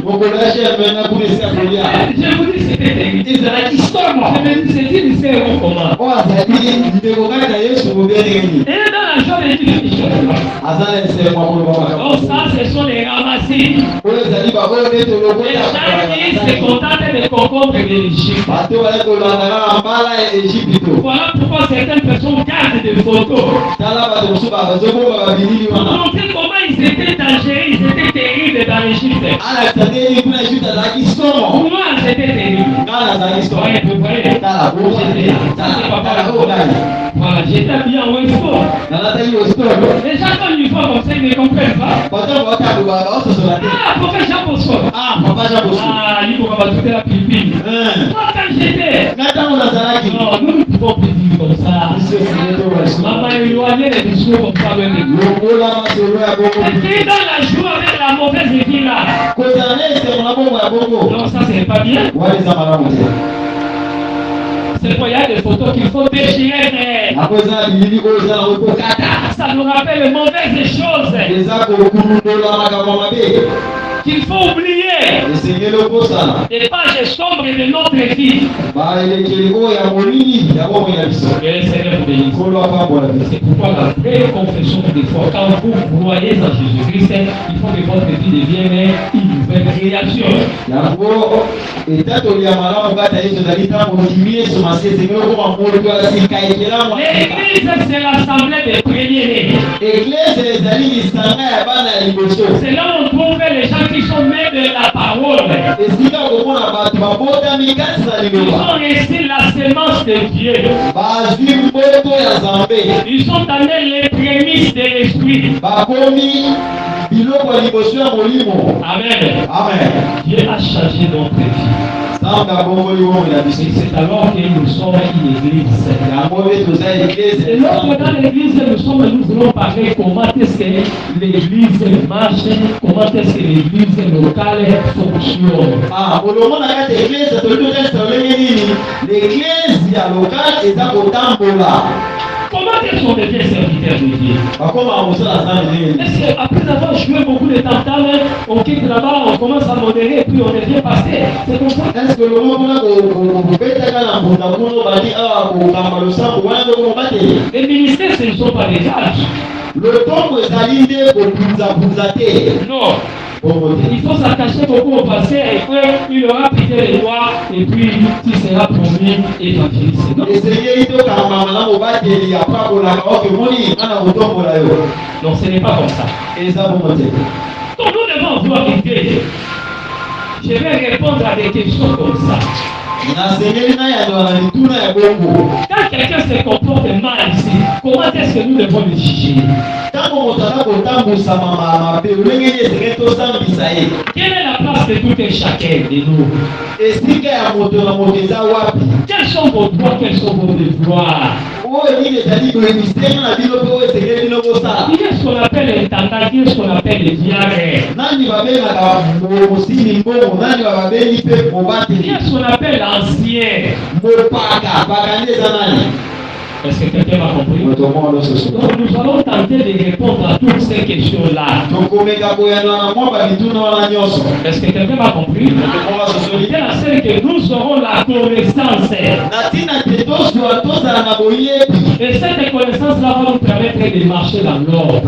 mokolo ya germena kuna esika kolia Je vous dis c'était terrible. ezalaki somo Je me dis c'est une sœur ou comment. oyo azali ndeko kati na yesu bobenengeni Elle est dans la joie de dire des choses. aza na esengo ya koloba Donc makambo ça ce sont les ramassis. oyo ezali baoyo nde Les tolokola gens qui se contentent des concombres de l'Égypte. bato bali kolandaka na mbala ya egypito Voilà pourquoi certaines personnes gardent des photos. tala bato mosusu bazobomba babilili Pour wana montrer comment ils étaient dangereux, ils étaient terribles dans l'Égypte. alakisa ndeni kuna egypte azalaki somo Pour moi, c'était terrible. ngana azalaki somo Voyez, vous voyez. tala tala oyo nani Voilà, j'étais bien au expo. nalataki ostolo Les gens, quand ils voient comme ça, ils ne comprennent pas. bato baotaluba baososola te Ah, prophète Jean Bosco. papa jean bosu Ah, il faut qu'on va tout la pilipine. Moi, quand j'étais. ngai ntango nazalaki Non, nous ne pouvons plus vivre comme ça. biso esengeli Maman éloignait les discours comme ça avec les gros. lokola masolo ya bongo Qui est dans la joie avec la mauvaise équipe là. kozala na esengo na bongo ya bongo Donc ça, c'est pas bien. wana eza malamu te C'est pourquoi il y a des photos qu'il faut déchirer. nakoza bilili oyo eza na okokata Ça nous rappelle les mauvaises choses eza kokulundola makambo mabe qu'il faut oublier. esengeli okosala Des pages sombres de notre vie. baelekeli oyo ya molili ya bomoi na biso Que le Seigneur vous bénisse. nkolo apambola biso. C'est pourquoi la vraie confession des fois, quand vous croyez en Jésus-Christ, il faut que votre vie devienne une nouvelle création. yango etatoli ya malamu kati ya yesu ezali ntango ondimi yesu masi esengeli okoma moto ya sika ekelamu L'église, c'est l'assemblée des premiers-nés. eglize ezali lisanga ya bana ya liboso C'est là où on trouve les gens qui sont nés de la parole. esika komona bato babotami kati na Ils liloba ont reçu la semence de Dieu. bazwi mboto ya nzambe Ils sont amenés les prémices de l'esprit. bakomi biloko ya liboso ya molimo. Amen. Amen. Dieu a changé notre vie. nzambe abongoli bomoi na biso Et c'est alors que nous sommes une église. yango nde toza eglize Et lorsque dans l'église, nous allons parler comment est-ce que l'église marche, comment est-ce que l'église locale fonctionne. olongo na kati ya eglize toli totesa olenge nini l'église ya lokale eza kotambola Comment est-ce qu'on devient serviteur de Dieu? bakoma mosala nzambe ndenge Est-ce qu'après avoir joué beaucoup de tam-tam, on quitte là-bas, on commence à modérer et puis on devient pasteur? C'est comme ça? est-ce que longo mpona kobetaka na mbunda kuno bandi awa kokamba losambo wana ndoko mobateli Les ministères, ce ne sont pas des âges. lotombo ezali nde kobunzabunza te Non. bongo te Il faut s'attacher beaucoup au pasteur et puis il aura pité les doigts et puis il sera promis évangéliste. Non, esengeli tokamba malamu bateli apakolaka oke moni nga na kotombola yo non, ce n'est pas comme ça. eza bongo te Donc nous devons voir l'idée. Je vais répondre à des questions comme ça. nasengeli nayandola na mituna ya bongo Quand quelqu'un se comporte mal ici, comment est-ce que nous devons le juger? ntango moto aza kotambusama mabe olenge nini esengeli tosambisa ye Quelle est la place de tout un chacun de nous? esika ya moto na moto eza wapi Quels sont vos droits, quels sont vos devoirs? oyo nini ezali boye misenga na bino mpe oyo esengeli bino kosala Il y a ce qu'on appelle l'intendant, il y a ce qu'on appelle le diarrhée. nani babengaka mosimi mbongo nani bababengi mpe Il y mobateli a ce qu'on appelle l'ancien. mopaka paka nde eza nani Est-ce que quelqu'un m'a compris? moto moko nyonso Donc nous allons tenter de répondre à toutes ces questions-là. tokomeka koyanola na mwa bamituna wana nyonso Est-ce que quelqu'un m'a compris? moto moko asosoli C'est la seule que nous aurons la connaissance. na ntina te tozwa tozala na boyebi Et cette connaissance-là va nous permettre de marcher dans l'ordre.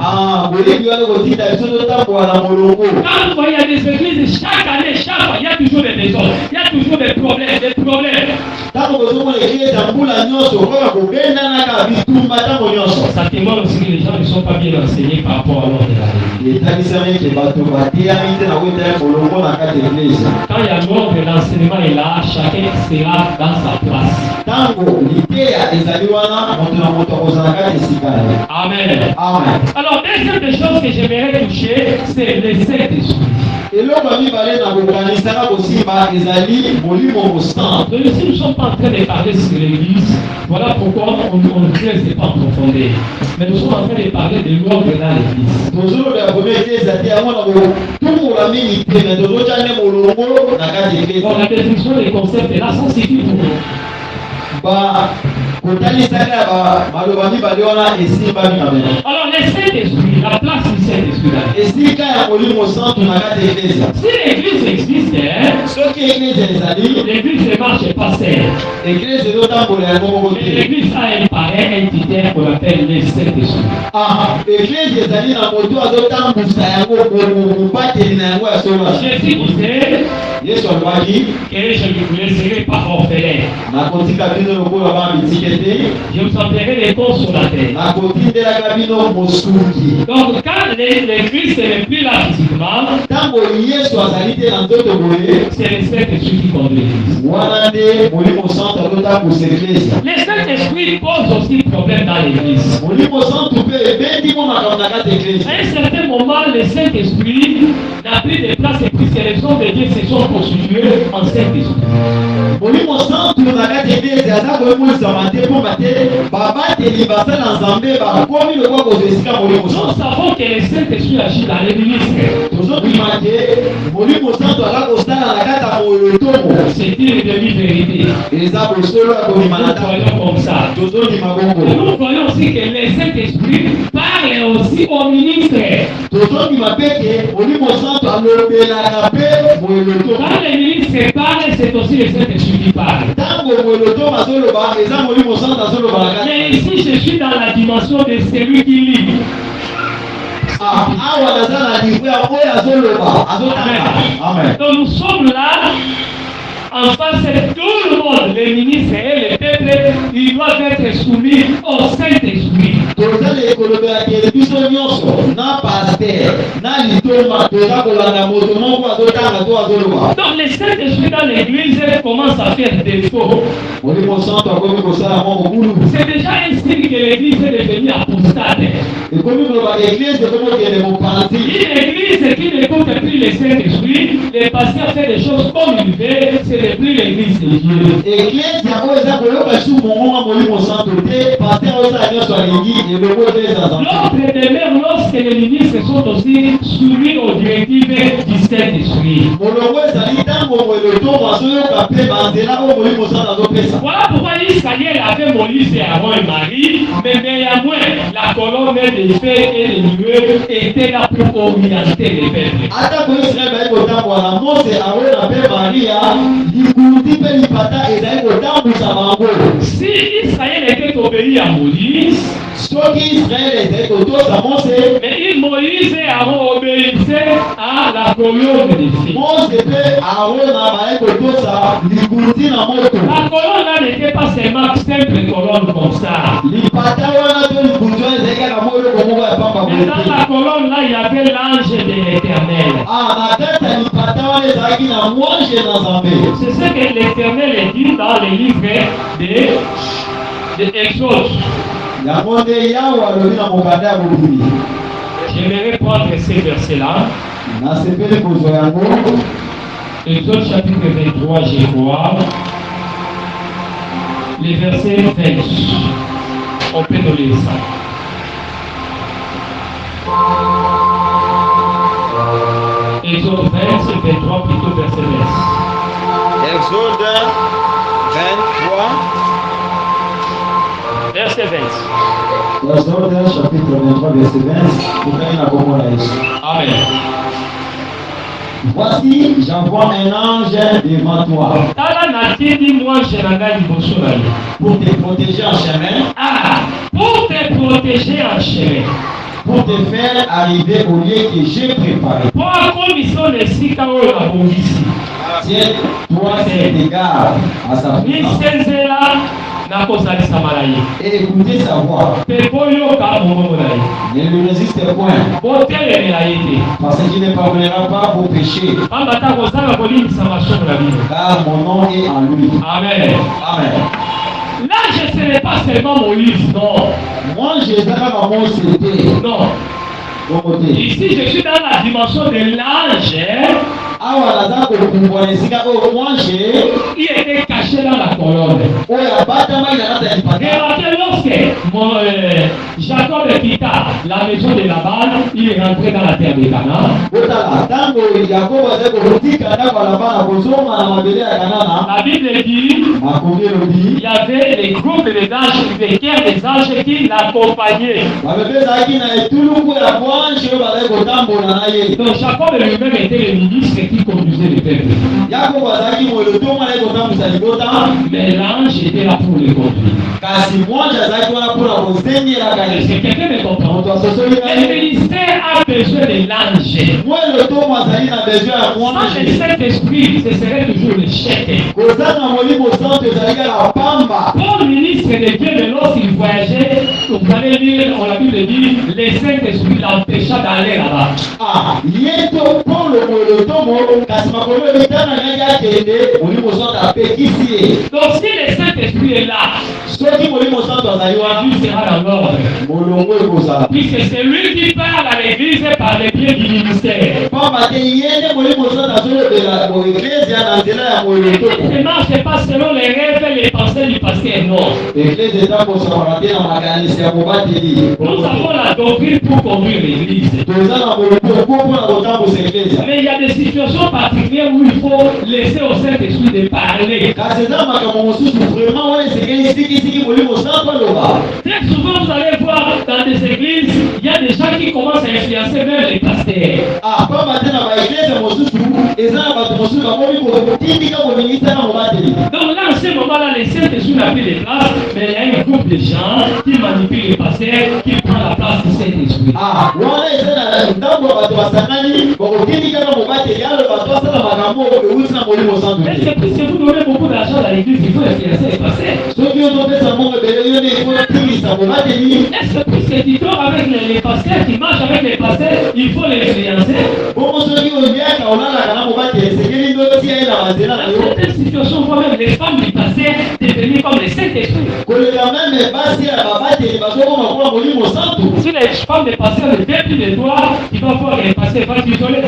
boyebi wana kotinda biso totambola na molongo Quand vous voyez des églises, chaque année, chaque fois, il y a toujours des désordres, il y a toujours des problèmes, des problèmes. ntango kozomona eglize ya mbula nyonso okoka kobendanaka bitumba ntango nyonso Ça témoigne aussi que les gens ne sont pas bien enseignés par rapport à l'ordre de la religion. etanisami ete bato bateyami te na koyetala molongo na kati ya eglize Quand il y a l'ordre, l'enseignement est là, chacun sera dans sa place. ntango liteya ezali wana moto na moto akozala kati esika na ye Amen. amen Alors, deuxième des choses que j'aimerais toucher, c'est les Saint-Esprit. eloko ya mibale na kokanisaka kosimba ezali molimo mosantu Donc ici, nous ne sommes pas en train de parler sur l'Église. Voilà pourquoi on ne reste pas en profondeur. Mais nous sommes en train de parler de l'ordre dans l'Église. tozoloba ya premiere eglize ate yango na kotumbola mingi te me tozotya nde molongo na kati ya eglize Donc la définition des concepts là, ça suffit pour nous. kotanisaka ya maloba mibale wana esimbami na bino Alors, le Saint-Esprit, la place du Saint-Esprit là. esika ya molimo santu na kati ya eglize Si l'Église existe, hein, soki eglize ezali l'Église ne marche pas seule. eglize ezotambola yango moko Mais te l'Église a un parrain, un tuteur qu'on appelle le Saint-Esprit. eglize ezali na moto azotambusa yango mobateli na yango ya solo Jésus disait yesu alobaki que je ne vous laisserai pas orphelin. nakotika bino lokola bana bitike te Je vous enverrai les consolateurs. nakotindelaka bino mosuki Donc, quand l'Église n'est plus là physiquement, ntango yesu azali te na nzoto boye c'est le Saint-Esprit qui conduit l'Église. wana nde molimo santu azotambusa eglize Le Saint-Esprit pose aussi problème dans l'Église. molimo santu mpe ebendimo makambo na kati ya eglize À un certain moment, le Saint-Esprit n'a plus de place puisque les hommes de Dieu se sont constitués en Saint-Esprit. molimo santu mutu na kati eglise aza koyemolisama te mpo bate babateli basala nzambe bakomi lokwa kozwa esika molimo Nous santo. savons que le Saint-Esprit agit dans les ministres. tozondima te molimo santo aza kosala na kati ya moyo tomo C'est une demi-vérité. eza bosolo ya kondima na Nous ntango. croyons comme ça. tozondima Et bongo nous croyons aussi que le Saint-Esprit parle aussi aux ministres. tozondima mpe ke molimo santo alobelaka mpe moyo tomo. Quand les ministres parlent, c'est aussi le Saint-Esprit qui parle. ntango moyo tomo azoloba eza molimo santo azoloba na kati. Mais ici, je suis dans la dimension de celui qui lit. awa naza na niveau ya oyo azoloba azotanga. Amen. Donc nous sommes là en face de tout le monde, les ministres et les peuples, ils doivent être soumis au Saint-Esprit. toza lekolobelakele biso nyonso na paster na litoma toza kolanda moto moko azotanga to azoloba. Donc le Saint-Esprit dans l'église commence à faire défaut. molimo santo akomi kosala moko bulu C'est déjà un signe que l'église est devenue apostate. ekomi koloba eglise ekomi kokende mopanzi. Une église qui n'écoute plus le Saint-Esprit, les pasteurs font des choses comme il veut, ce n'est plus l'église de Dieu. eglise yango eza koyoka su mongonga molimo santo te paster osala nyonso alingi eloko eza ezazanza. L'autre demeure lorsque les ministres sont aussi soumis aux directives du Saint-Esprit. molongo ezali ntango moyo tomo azoyoka mpe banzela oyo molimo santo azopesa. Voilà pourquoi Israël avait Moïse et Aaron et Marie, mais néanmoins, la colonne des feux et des nuées était là pour orienter les peuples. atako israele bazali kotambola na mose arona mpe maria likuluti mpe lipata ezali kotambusa bango. Si Israël était obéi à Moïse, soki israele ezali kotosa mose mais Moïse et Aaron obéissaient à la colonne des feux. mose mpe arona bazali kotosa likuluti na moto. La colonne là n'était pas seulement simple colonne comme ça. lipata wana to likuluti wana ezali kaka mo eloko moko ya pamba Mais dans boye. la colonne là, il y avait l'ange de l'Éternel. na kati ya lipata wana ezalaki na mwange na nzambe. C'est ce que l'Éternel dit dans le livre de Exode. yango nde yawe alobi na mokanda ya mokili. J'aimerais prendre ces versets-là. nasepeli kozwa yango. Exode chapitre 23, je crois. Les versets 20. On peut nous lire ça. Exode 20, c'est 23, plutôt verset 20. Exode 23. Verset 20. Exode chapitre 23 verset 20. Tokani na kombo na Yesu. Amen. Voici, j'envoie un ange devant toi Tala natindi moi jenanga liboso na yo. pour te protéger en chemin, Ah, pour te protéger en chemin. pour te faire arriver au lieu que j'ai préparé. Po akomiso na esika oyo nabongisi. Tiens-toi cet égard à sa voix Misenzela nakozalisama na ye. et écoutez sa voix. Mpe boyoka mongongo na ye. Ne le résiste point, Botelemela ye te. parce qu'il ne pardonnera pas vos péchés, Pamba ta kozanga kolimbisa masumu na bino. car mon nom est en lui. Amen. Amen. Là, je ne serai pas seulement Moïse, non. Moi, je vais à mon c'était. Non. Bon côté. Ici, je suis dans la dimension de l'ange Awa naza kokumbwa esika oyo mwange qui était caché dans la colonne. oyo abatama na kati ya lipata. Regardez, lorsque Jacob quitta la maison de Laban, il est rentré dans la terre de Canaan. Botala ntango Yakobo azali kotika ndako ya Labana kozonga na mabele ya Kanana, La Bible dit makomi il elobi y avait les groupes des anges, des chœurs des anges qui l'accompagnaient. babebe ezalaki na etuluku ya bwange oyo bazali kotambola na ye. Donc Jacob lui-même était le ministre qui conduisait le peuple. Yakobo azalaki moyotomo azali kotambwisa libota, Mais l'ange était là pour le conduire. kasi mwange azalaki wana mpona kozengelaka Est-ce ye. que quelqu'un me comprend? moto asosoli Le ministère a besoin de l'ange. mo elotomo azali na besoin ya Sans le mwange. Saint-Esprit, ce serait toujours l'échec. kozanga molimo santo ezali kaka pamba. Paul, ministre de Dieu, mais lorsqu'il voyageait, vous allez lire, on la Bible dit, le Saint-Esprit l'empêcha d'aller là-bas. ye to Paulo moyotomo kasi makolo ebitana ngai akende molimo santo apekisi ye. Donc si le Saint-Esprit est là, soki molimo santo azali la wana vie sera dans l'ordre. molongo ekozala. Puisque c'est lui qui parle à l'église par le biais du ministère. pamba te ye nde molimo santo azolobela boeklesi ne marche pas selon les rêves et les pensées du pasteur, non. Nous avons la doctrine pour conduire l'église. Mais il y a des situations particulières où il faut laisser au Saint-Esprit de parler. Très souvent, vous allez voir dans des églises, il y a des gens qui commencent à influencer même les pasteurs. Donc là, en ce moment-là, les Saint-Esprit n'a plus de place, mais il y a un groupe de gens qui manipulent les pasteurs, qui prend la place du Saint-Esprit. Mais c'est plus que vous donnez beaucoup d'argent à l'église, il faut influencer les pasteurs. Est-ce que plus que tu dors avec les pasteurs, qui marchent avec les pasteurs, il faut les influencer? Dans cette situation, on voit même les femmes du pasteur devenir comme les Saint-Esprit. Si les femmes des pasteurs ne viennent plus de toi, tu vas voir les pasteurs vont t'isoler.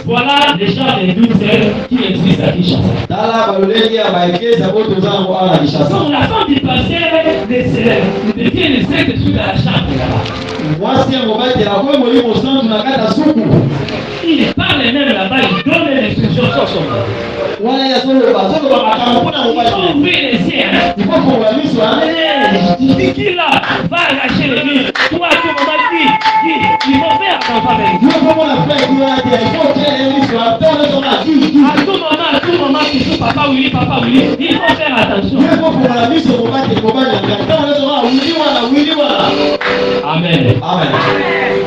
Voilà les gens des douze qui existent à Kinshasa. Donc la femme du pasteur devient le Saint-Esprit dans la chambre là-bas. Il parle même là-bas, il donne les instructions sur son nom. Il faut ouvrir les yeux. Je dis qui là va arracher les livres. Toi, tu m'as dit, il faut faire attention avec lui. À tout moment, tu dis papa oui, il faut faire attention. Amen.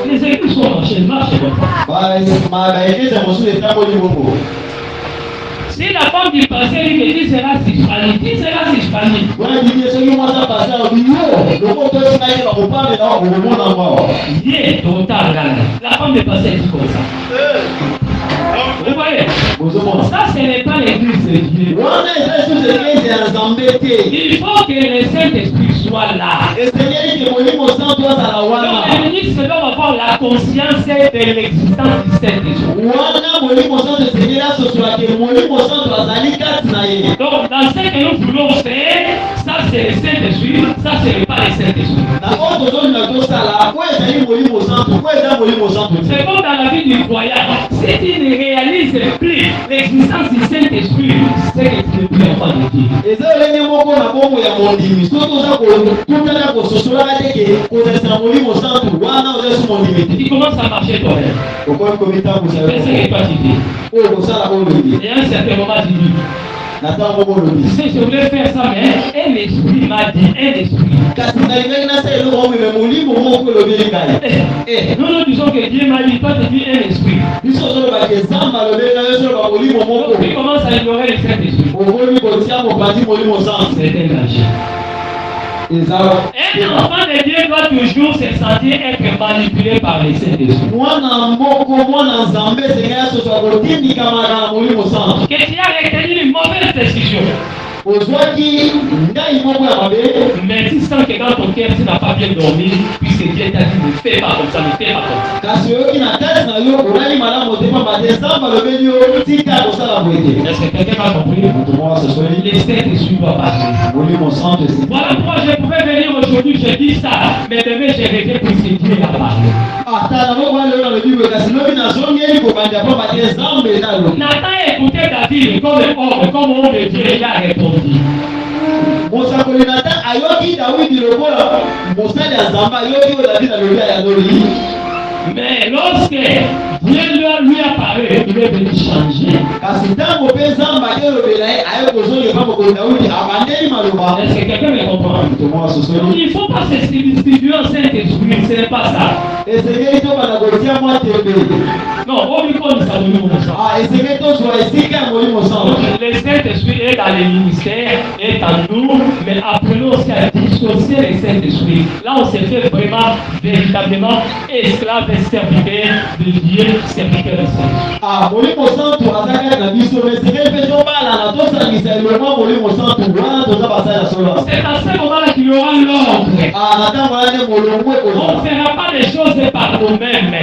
Les églises sont marchées, marchent comme ça. Si la femme du passé dit que tu seras hispanique, qui sera hispanique? La femme du passé dit comme ça. Vous voyez? Ça, ce n'est pas l'église de Dieu. Il faut que le Saint-Esprit soit là. Donc, l'église doit avoir la conscience de l'existence du Saint-Esprit. Donc, dans ce que nous voulons faire, ça c'est le Saint-Esprit, ça c'est pas le Saint-Esprit. C'est comme dans la vie du croyant. Si tu ne réalises plus l'existence du Saint-Esprit, c'est que tu ne peux pas de Dieu. Tu commences à marcher toi-même. C'est ce que toi tu dis. Et à un certain moment tu dis, si je voulais faire ça, mais un esprit m'a dit, un esprit. Nous nous disons que Dieu m'a dit, toi tu dis un esprit. Donc tu commences à ignorer le Saint-Esprit. C'est un danger. Un enfant de Dieu doit toujours se sentir être manipulé par les Saint-Esprit. Que tu as retenu une mauvaise décision. Mais tu sens que dans ton cœur tu n'as pas bien dormi, puisque Dieu t'a dit ne fais pas comme ça, ne fais pas comme ça. Est-ce que quelqu'un m'a compris? Les Saint-Esprit doivent parler. Voilà pourquoi je pouvais venir aujourd'hui, je dis ça, mais demain je reviens puisque Dieu l'a parlé. Nathan écoutait David comme homme de Dieu, il a répondu. Mais lorsque Dieu lui a parlé, il est venu changer. Est-ce que quelqu'un me comprend? Il ne faut pas se substituer au Saint-Esprit, ce n'est pas ça. Non, on lui connaît ça. Le Saint-Esprit est dans les ministères, est en nous, mais apprenons aussi à dissocier le Saint-Esprit. Là, on se fait vraiment, véritablement esclave et serviteur de Dieu, serviteur de Saint-Esprit. C'est à ce moment-là qu'il y aura l'ordre. On ne fera pas les choses par nous-mêmes.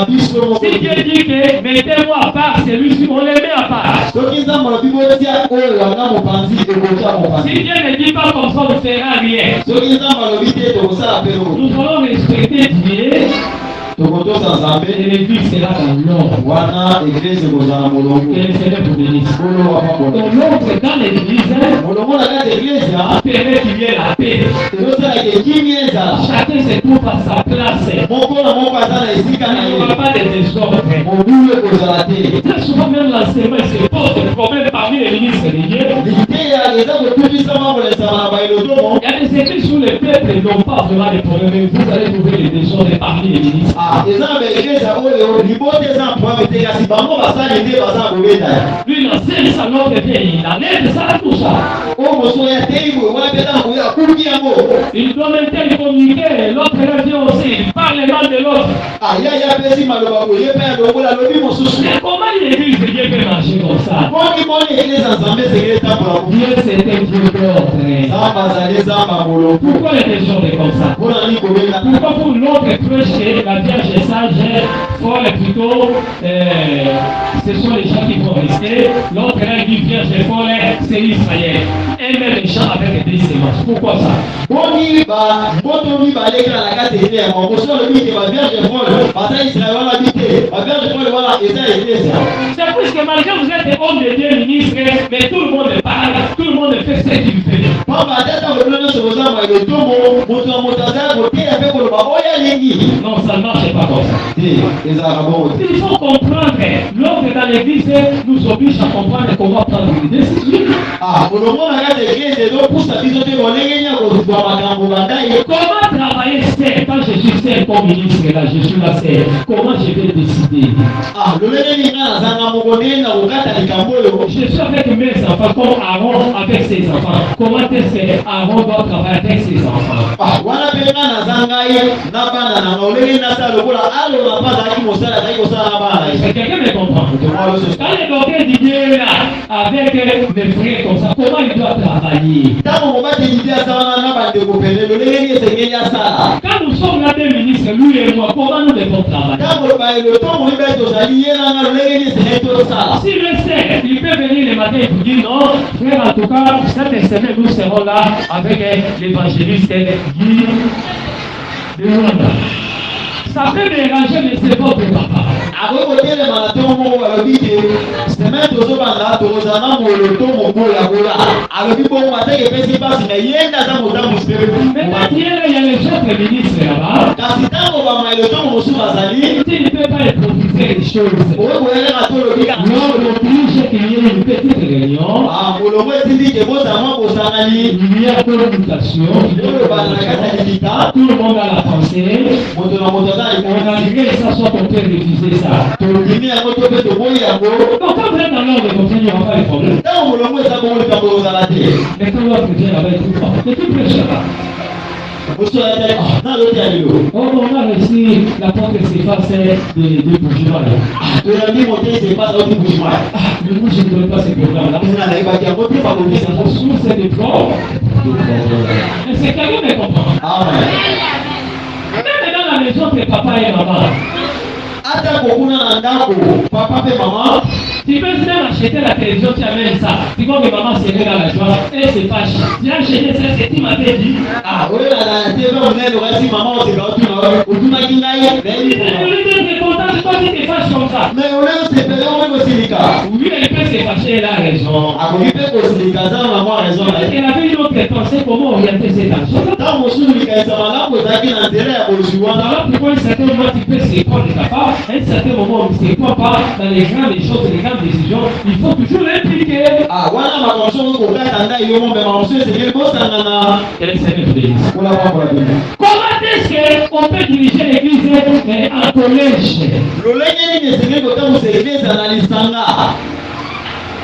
Si Dieu dit que mettez-moi à part, celui-ci, on les met à part. Si Dieu ne dit pas comme ça, on ne fera rien. Nous allons respecter Dieu. Et l'église sera dans l'ordre. Que le Seigneur vous bénisse. Donc l'ordre dans l'église permet qu'il y ait la paix. Chacun se trouve à sa place. Il n'y aura pas de désordre. Très souvent même l'enseignement se pose des problèmes parmi les ministres de Dieu. Il y a des églises où les peuples n'ont pas vraiment de problèmes. Vous allez trouver des désordres parmi les ministres. Lui, il enseigne ça, l'autre vient, il enlève ça, tout ça. Il doit maintenant communiquer, l'autre vient aussi, il parle mal de l'autre. Mais comment l'église de Dieu peut marcher comme ça? Dieu c'est un Dieu d'ordre. Pourquoi les désordres comme ça? Pourquoi pour l'autre prêcher la Vierge sage, folle plutôt, ce sont les gens qui vont rester. L'autre là dit Vierge folle, c'est Israël. Et même les gens avec des semences. Pourquoi ça? C'est puisque malgré vous êtes homme de Dieu, ministre, mais tout le monde parle, tout le monde fait ce qu'il fait. Non, ça ne marche pas comme ça. Il faut comprendre, l'ordre dans l'église nous oblige à comprendre qu'on va prendre des décisions. Comment travailler seul quand je suis seul comme ministre là, je suis là seul? Comment je vais décider? Je suis avec mes enfants comme Aaron avec ses enfants. Comment est-ce que Aaron doit travailler avec ses enfants? Quelqu'un me comprend? Quand le docteur dit là, avec mes frères comme ça, comment il doit travailler? Quand nous sommes là des ministres, lui et moi, comment nous devons travailler? Si le sait, il peut venir le matin et vous dire non, frère, en tout cas, cette semaine, nous serons là avec l'évangéliste Guy de Rwanda. Ça peut déranger, mais c'est votre papa. Maintenant, il y a les autres ministres là-bas. Il ne peut pas improviser les choses. L'ordre oblige qu'il y ait une petite réunion. Il y a communication. Tout le monde a la pensée. On a dit que ça soit en train de réviser ça. Donc quand vous êtes dans l'ordre comme ça, il n'y aura pas de problème. Mais quand l'autre vient là-bas, il ne faut pas prêcher là. On a réussi la porte s'efface de bourgeois. Mais moi je ne donne pas ces programmes-là. C'est source de corps. Mais c'est quelqu'un qui comprend. Même dans la maison que papa et maman. Papa et maman. Tu peux même acheter la télévision, tu amènes ça. Tu vois que maman serait dans la joie. Et c'est fâche. Tu as acheté ça, c'est qui m'avait dit. Ah oui, la TV, on est le reste, maman, on s'est battu. C'est toi qui te fâches comme ça. Mais on est aussi payé, on est aussi les cas. Oui, elle peut se fâcher, elle a raison. Ah, oui, elle peut aussi les cas, elle a raison. Elle avait une autre pensée, comment orienter cet argent. Dans mon souvenir, ça m'a là, vous avez un intérêt au joueur. Alors, pourquoi un certain moment, tu peux se prendre de ta part, un certain moment, on ne se prend pas dans les grandes choses, les grandes décisions, il faut toujours l'impliquer. Ah, voilà ma conscience, on va attendre, il y a un moment, mais ma conscience, c'est que le boss, elle est sérieuse de l'église. Comment est-ce qu'on peut diriger l'église en collège?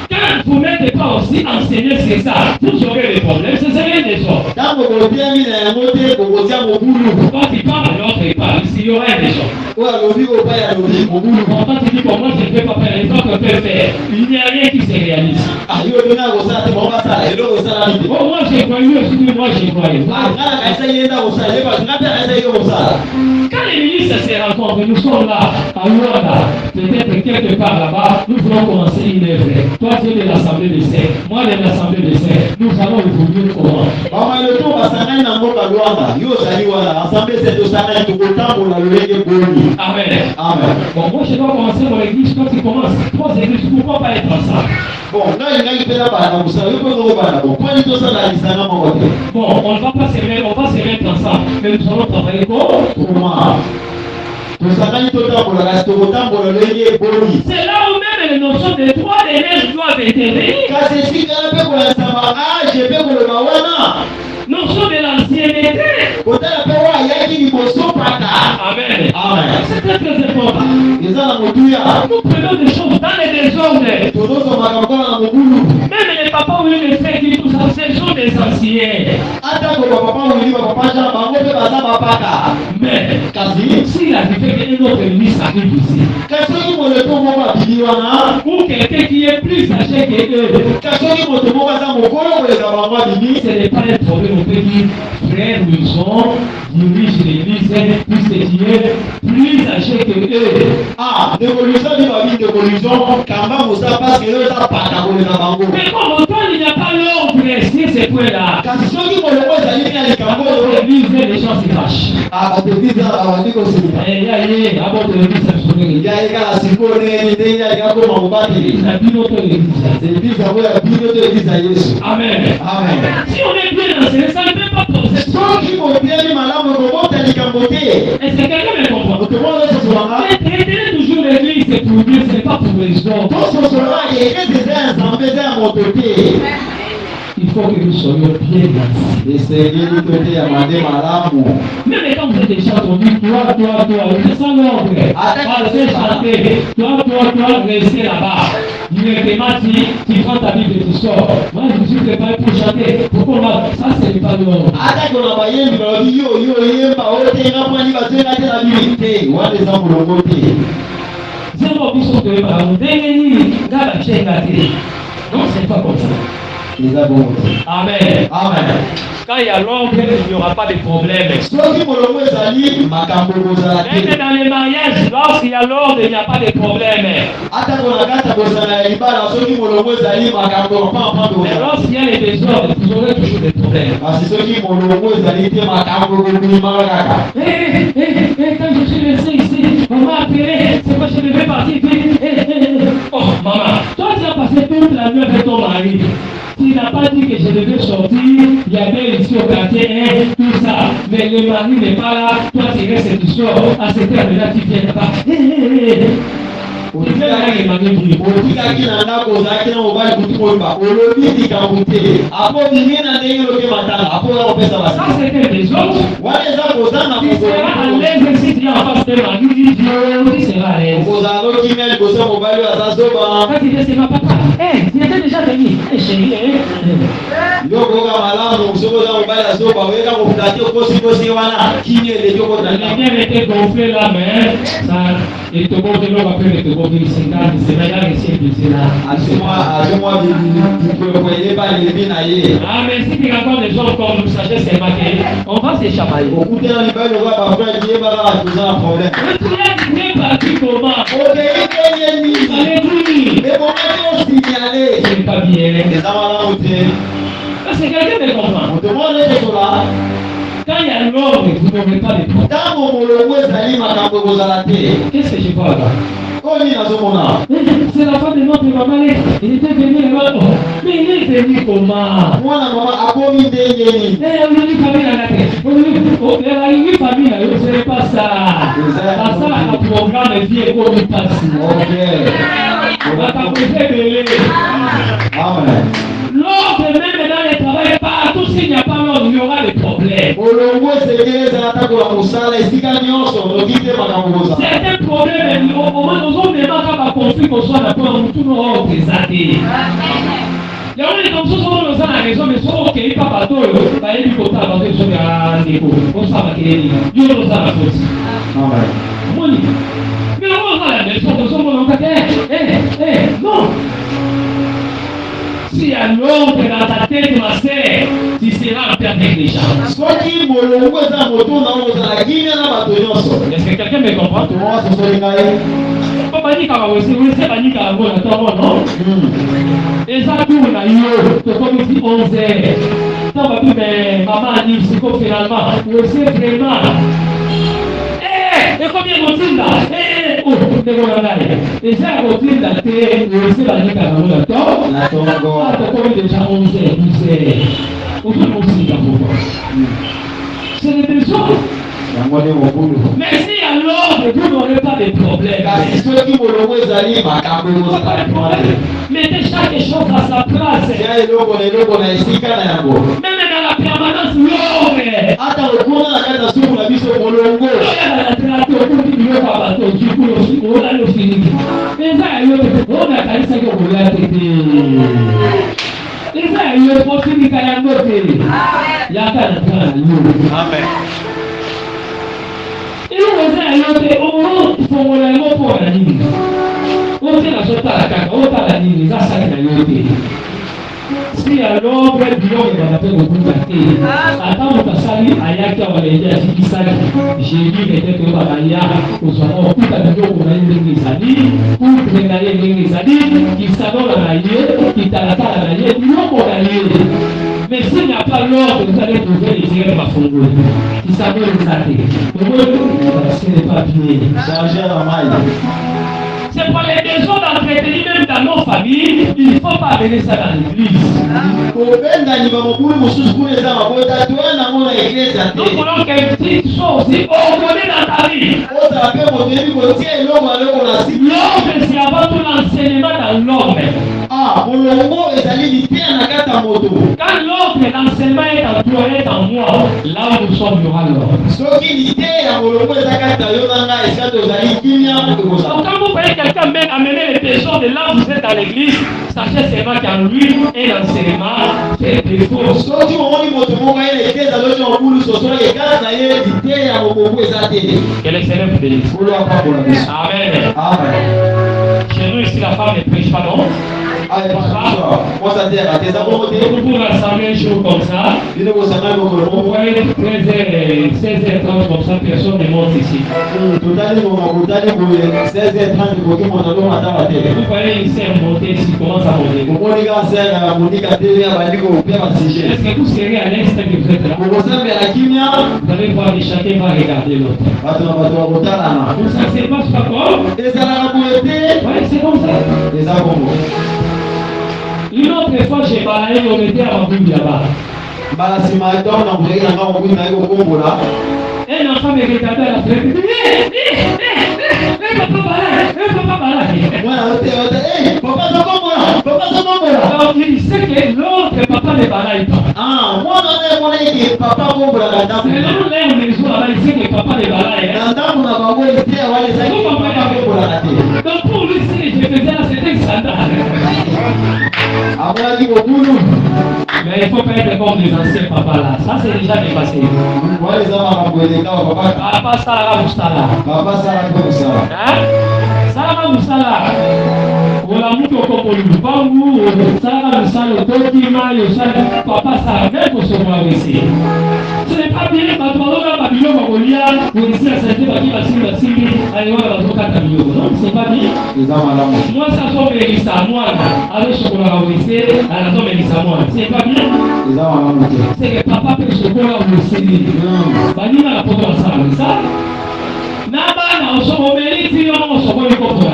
Quand vous n'êtes pas aussi enseigné c'est ça, vous aurez des problèmes, ce serait des choses. Quand il parle, l'autre il parle, il y aura des choses. oyo alobi opai alobi mobulu. Quand tu dis que moi je ne peux pas faire, les autres peuvent faire. Il n'y a rien qui se réalise. Yo doni akosala te bango basala eloko osalami te. Oh, moi j'ai croyé aussi, moi j'ai croyé. Ngala kaisa yenda kosala ye bato nga mpe kaisa ye kosala. Quand les ministres se rencontrent, nous sommes là, à Luanda, peut-être quelque part là-bas, nous voulons commencer une œuvre. Toi tu es de l'Assemblée des Saints, moi de l'Assemblée des Saints, nous allons évoluer comment? Bamaeleto basangani na mboka Luanda yo ozali wana assemblée c'est tosangani tokotambola lolenge boni. Amen. Amen. Bon, moi je dois commencer mon église, toi tu commences. Trois églises, pourquoi pas être ensemble? Bon, ngai ngai pela bana kusala yo poko bana bon kwani tosala lisanga moko te. Bon, on va pas se mettre ensemble, mais nous allons travailler comment? Tosangani totambola kasi tokotambola lolenge boni. C'est là où même les notions de droit des neiges doivent intervenir. Kasi sikala pe kolasama age pe koloba wana. Notion de l'ancienneté. Kotala pe wa yaki liboso pata. Amen. Amen. C'est très très important. Ezala motuya. Nous prenons des choses dans les désordres. Tozosoma kakola na mobulu. Même les papas ou les frères qui tout ça, ce sont des anciens. Ata ko papa ou papa ja bango pe baza bapaka. Mais Kasi s'il a dit que notre ministre arrive ici, kasoki moleto moko abili wana ou quelqu'un qui est plus âgé que eux, kasoki moto moko aza mokolo koleka bango abili ce n'est pas un problème. On peut dire, frère Wilson dirige l'église puisque tu es plus âgé que eux. ah d'évolution di babi d'évolution kamba mosa parce que eux eza pata koleka bango. Mais comme toi, il n'y a pas l'ordre sur ces points-là. kasi soki moloko ezali mpe ya likambo Dans oyo l'église, les gens se fâchent. bato eglise abandi kosilika Avant de l'église, ça se souvient. ya ekala sikoyo ndenge ndenge ya koma mobateli Il a dit notre église. eglise yango ya bino to eglise ya yesu. Amen. Amen. Si on est bien enseigné, ça ne peut pas poser. soki botelemi malamu ekobota likambo te. Est-ce que quelqu'un me comprend? moto moko ozosolanga Mais traiter toujours l'église, c'est pour Dieu, ce n'est pas pour les autres. tososolanga eglise eza ya nzambe eza ya moto te. Il faut que nous soyons bien placés. esengeli tote ya mande malamu. Même quand vous êtes déjà entendu, toi, c'est ça l'ordre. Passez chanter. Toi, restez là-bas. Directement, tu prends ta Bible et tu sors. Moi, je me suis préparé pour chanter. Pourquoi ça, ce n'est pas l'ordre. ata kona bayembi balobi yo yemba otenga mwani batenga te na bibili te wana eza molongo te. Zéro biso de parole. Déni, gaba chenga te. Non, c'est pas comme ça. eza bongo te. Amen. Amen. Quand il y a l'ordre, il n'y aura pas de problème. soki molongo ezali makambo kozala Même te. dans les mariages, lorsqu'il y a l'ordre, il n'y a pas de problème. ata kona kati ya kozala ya libala soki molongo ezali makambo pampa Mais kozala. lorsqu'il y a les désordres, vous aurez toujours des problèmes. kasi soki molongo ezali te makambo kokumaka kaka. Quand je suis resté ici, on m'a appelé, c'est que je devais partir. Oh, maman, toi tu as passé toute la nuit avec ton mari. Tu n'as pas dit que je devais sortir, il y avait ici au quartier, tout ça. Mais le mari n'est pas là, toi tu restes et tu sors. À cette heure-là, tu viens là-bas. otikaki na ndako ozalaki na mobali kutu koyeba olobi likambo te apo bimi na ndenge loke matanga apo oza kopesa Ça, basi c'était des autres. wana eza kozanga Tu seras à l'aise si tu es en face de mari, dis Dieu, tu seras à l'aise. okozala lokimia liboso ya mobali oyo aza zoba Quand tu dis, c'est ma papa, tu étais déjà venu. Chérie, yo koyoka malamu soki oza mobali ya zoba oyeka kofuta te okosikosi wana kini eleki la okotanga lumière était gonflée là, mais ça, et te gonfle l'homme après, te gonfle le 50, c'est maintenant que c'est blessé là. azomwa bikweko eyeba lebi na ye Ah, mais si tu rencontres des gens comme nous, sagesse et maquillés, on va se chamailler. okutela libali lokola bafrere yebaka toza na problème Mais tu es parti comment? okei ndenge nini Alléluia. ebomaki osignale Ce n'est pas bien. eza malamu te Parce que quelqu'un me comprend. moto moko nekotola Quand il y a l'ordre, vous n'aurez pas de problème. ntango molongo ezali makambo ekozala te. Qu'est-ce que je vois là? oyo nini nazomona C'est la femme de notre maman. Il était venu là. Mais il est venu comment? mwana mama akomi ndenge nini On a dit famille à la tête. On a dit famille à l'autre. Ce n'est pas ça. Ça, le programme est bien comme il passe. On va t'appeler Bélé. amen L'ordre même dans le travail, partout s'il n'y a pas l'ordre, il y aura des problèmes. molongo esengeli ezala takola mosala esika nyonso noki te makambo kozala Certains problèmes, au moment où on ne va pas conflit qu'on soit d'accord, nous tout nous représentés. Il y a des comme ça, on a la raison, mais soit ok, pas bateau, bah il faut pas avoir des choses à l'écho. On s'en va qu'il y a nous a la faute. amen Moi, Moni. Mais on va à la maison, nous sommes en fait. Non. Si à l'ordre dans ta tête, ma sœur, tu seras en terre négligent. Est-ce que quelqu'un me comprend? Papa dit qu'à vous c'est pas dit qu'à vous la tombe, non? Et ça tout na yo, to comme si 11 heures. Tant va mais maman a dit c'est quoi finalement? Vous c'est vraiment. Et combien vont-ils là? Oh, c'est bon là. Et ça vont-ils là? Vous c'est pas dit qu'à vous la tombe. La tombe. Ah, to comme déjà 11 heures, 12 heures. Au fond aussi là pour moi. C'est des choses. Mais si alors vous n'aurez pas de problème, mettez chaque chose à sa place. Même dans la permanence, l'ordre. Et nous faisons un autre, on fait un mot pour la ligne. On fait la chose à la caca, on fait la ligne, ça c'est la ligne. Si alors, le bureau est dans la tête de vous gâter, attends, on passe à Ayaki, on va aider à ce qui s'agit. J'ai dit que peut-être qu'on va aller au salon, tout à l'heure, on va aller les amis, pour préparer les amis, qui savent la maille, qui t'arrêtent la maille, puis on va aller. Mais s'il n'y a pas l'ordre, vous allez trouver les tirés par son goût. Qui savent les athées. Ce n'est pas bien. Changer la maille. C'est pour les besoins d'entretenir même dans nos familles, il ne faut pas amener ça dans l'église. Nous voulons qu'une petite chose ordonnée dans ta vie. L'ordre, c'est avant tout l'enseignement dans l'ordre. Quand l'ordre, l'enseignement est en toi, est en moi, là où nous sommes, il y aura l'ordre. Donc quand vous voyez quelqu'un même amener les besoins de là où vous êtes dans l'église, sachez seulement qu'en lui et l'enseignement, c'est des fausses. Que le Seigneur vous bénisse. Amen. Chez nous ici, la femme ne prêche pas, non? Pour rassembler un jour comme ça, vous voyez 16h30 comme ça, personne ne monte ici. Vous voyez une sœur monter ici, commence à monter. Est-ce que vous serez à l'instant que vous êtes là? Vous allez voir que chacun va regarder l'autre. Ça ne se passe pas comme? Oui, c'est comme ça. Une autre fois, j'ai balayé, on était à ma boule là-bas. Un enfant me regardait à la fenêtre. Alors il sait que l'autre papa ne balaye pas. Selon l'air maison là-bas, il sait que papa ne balaye. Donc pour lui, si je faisais là, c'était un scandale. Mais il ne faut pas être comme les anciens papas là. Ça c'est déjà dépassé. Papa Sarah Moussala. Sarah Moussala. Voilà, nous sommes au Lubangu, Sarah Moussala, Tokima, Papa Sarah, même pour se voir ici. Ce n'est pas bien, ma parole, ma bio, ma golia, ou ici à cette époque, allez voir la zoka ta bio. Non, c'est pas bien. Moi, ça tombe Elisa, moi, avec chocolat au lycée, à la tombe Elisa, moi. C'est pas bien. C'est que papa peut chocolat au lycée. Banina la poto à ça. Nabana, on s'en mérite, on s'en va pour toi.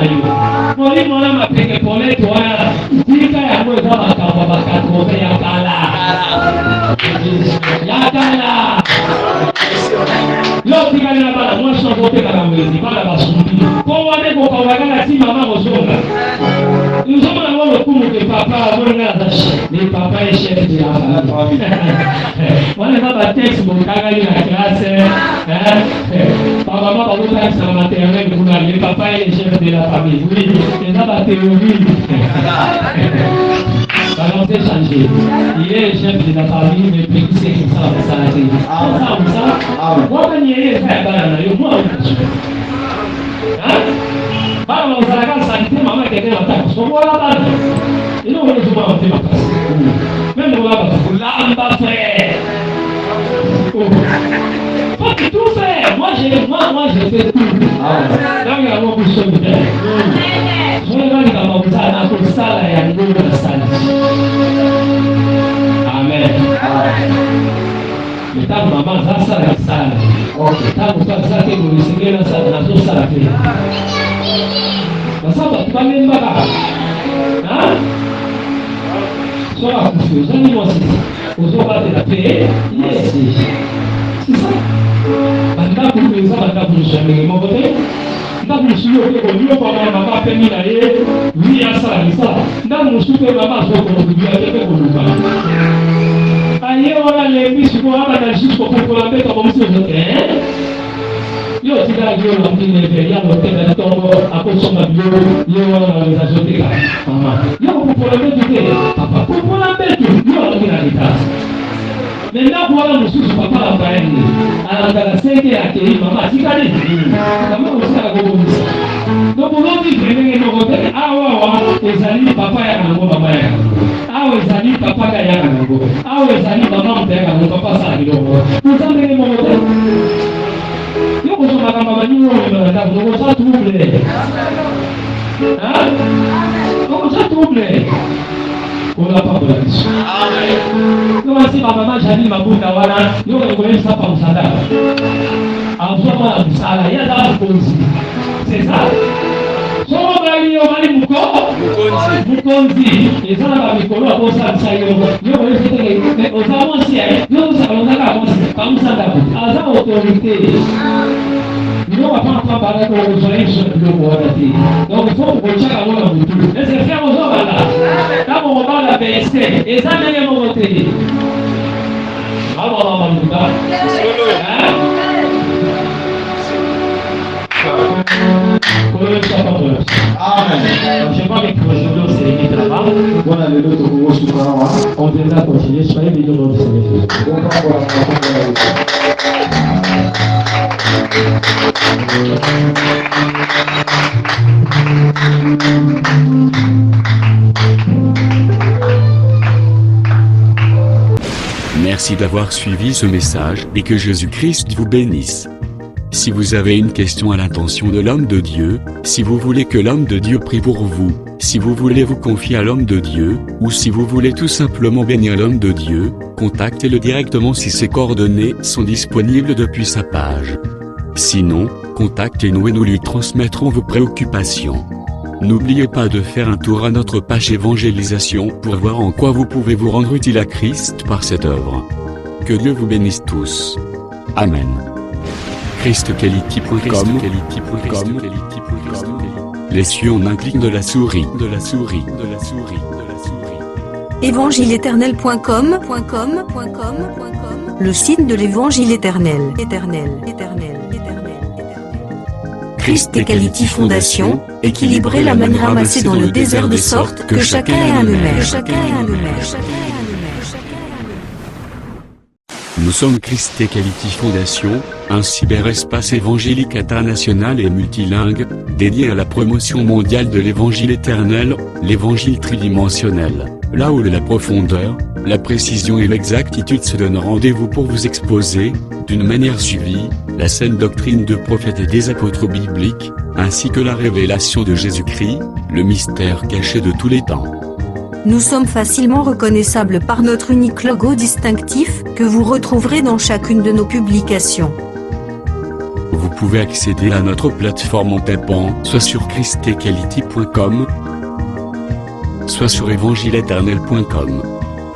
Moi, il m'a appelé pour les toits. Dis qu'il y a un peu de temps à 80 Yakala. Yakala. L'autre qui a la balle, moi je suis voté par la maison, pas la basse. Pour moi, les copains, on va gagner maman aux hommes. Nous sommes dans le coup de papa, les papas et chefs de la famille. On n'est pas battu pour gagner la classe. Papa, maman, vous avez ça matériel, les papas et les chefs de la famille. Oui, c'est ça la théorie. Alors, c'est changé. Il est le chef de la famille, mais puis c'est qui ça va s'arrêter. Moi, quand il y a un frère, moi, bana bazalaka santé mama keke mataka sokola bana eloko ezomona te makasi même kolamba kolamba frère faut que tout faire moi je fais tout donc yango kusoni te soyebandika bakosala kosala yango nasali amen ntango mama azasala kisala ntango so azala te bolisenge nazosala te basa bato balembaka so bakufi ozali mwasi ozobatela pe yesi sisa bandako eza bandako mosusu ya ndenge moko te ndako mosusu yo te koliopama mama apemi na ye wi asala misala ndako mosusu te mama azokolobi ate pe koluka aye wana lembi sikoyo abanda jusqu'au popola mbeka bomisi ozote yo tikalaki yo lamdinebe ya lotenda ntongo akosomba bilo ye wana azoteka mama yo kopopola mbetu te papa popola mbetu yo alongi na litasi ndako wana mosusu papa abayani alangaka senge akei mama atikali kama osikala kobomisa donc olobi ndenge moko te awawa ezali papa yaka nango mama yaka nango awa ezali papa ka yaka nango awa ezali mama moto yaka nango papa asala biloko oza ndenge moko te yo kozomaka mama nini omemana ndako okoza trouble okoza trouble kola pakola biso nonasi bamama jani mabunda wana yokokoyebisa pa mosanda azwa mwana mosala ye aza mokonzi seza sokogali omali mokonzi eza na bamikolo akosalisa yokoyebisateke oza mwasi yokosaka lozaka mwasi pamusanda aza autorité bino bapapa balaka ozwali biso na biloko wana te donc fo kotyaka ngo na motu ese frère ozobanda ntango kobanda bese eza ndenge moko te abamabaluka Amen. Je crois que aujourd'hui c'est limite là-bas. On devra continuer, soyez bénis dans le Seigneur. Merci d'avoir suivi ce message et que Jésus-Christ vous bénisse. Si vous avez une question à l'intention de l'homme de Dieu, si vous voulez que l'homme de Dieu prie pour vous, si vous voulez vous confier à l'homme de Dieu, ou si vous voulez tout simplement bénir l'homme de Dieu, contactez-le directement si ses coordonnées sont disponibles depuis sa page. Sinon, contactez-nous et nous lui transmettrons vos préoccupations. N'oubliez pas de faire un tour à notre page évangélisation pour voir en quoi vous pouvez vous rendre utile à Christ par cette œuvre. Que Dieu vous bénisse tous. Amen. ChristQuality.com. Les cieux en un clic de la souris. Évangile-éternel.com. Le site de l'évangile éternel. Christ et Quality Fondation, équilibrer la manne ramassée dans le désert de sorte que chacun ait un maire. Nous sommes Christ et Quality Fondation, un cyberespace évangélique international et multilingue, dédié à la promotion mondiale de l'évangile éternel, l'évangile tridimensionnel, là où la profondeur, la précision et l'exactitude se donnent rendez-vous pour vous exposer, d'une manière suivie, la saine doctrine de prophètes et des apôtres bibliques, ainsi que la révélation de Jésus-Christ, le mystère caché de tous les temps. Nous sommes facilement reconnaissables par notre unique logo distinctif, que vous retrouverez dans chacune de nos publications. Vous pouvez accéder à notre plateforme en tapant soit sur christequality.com, soit sur évangile-éternel.com.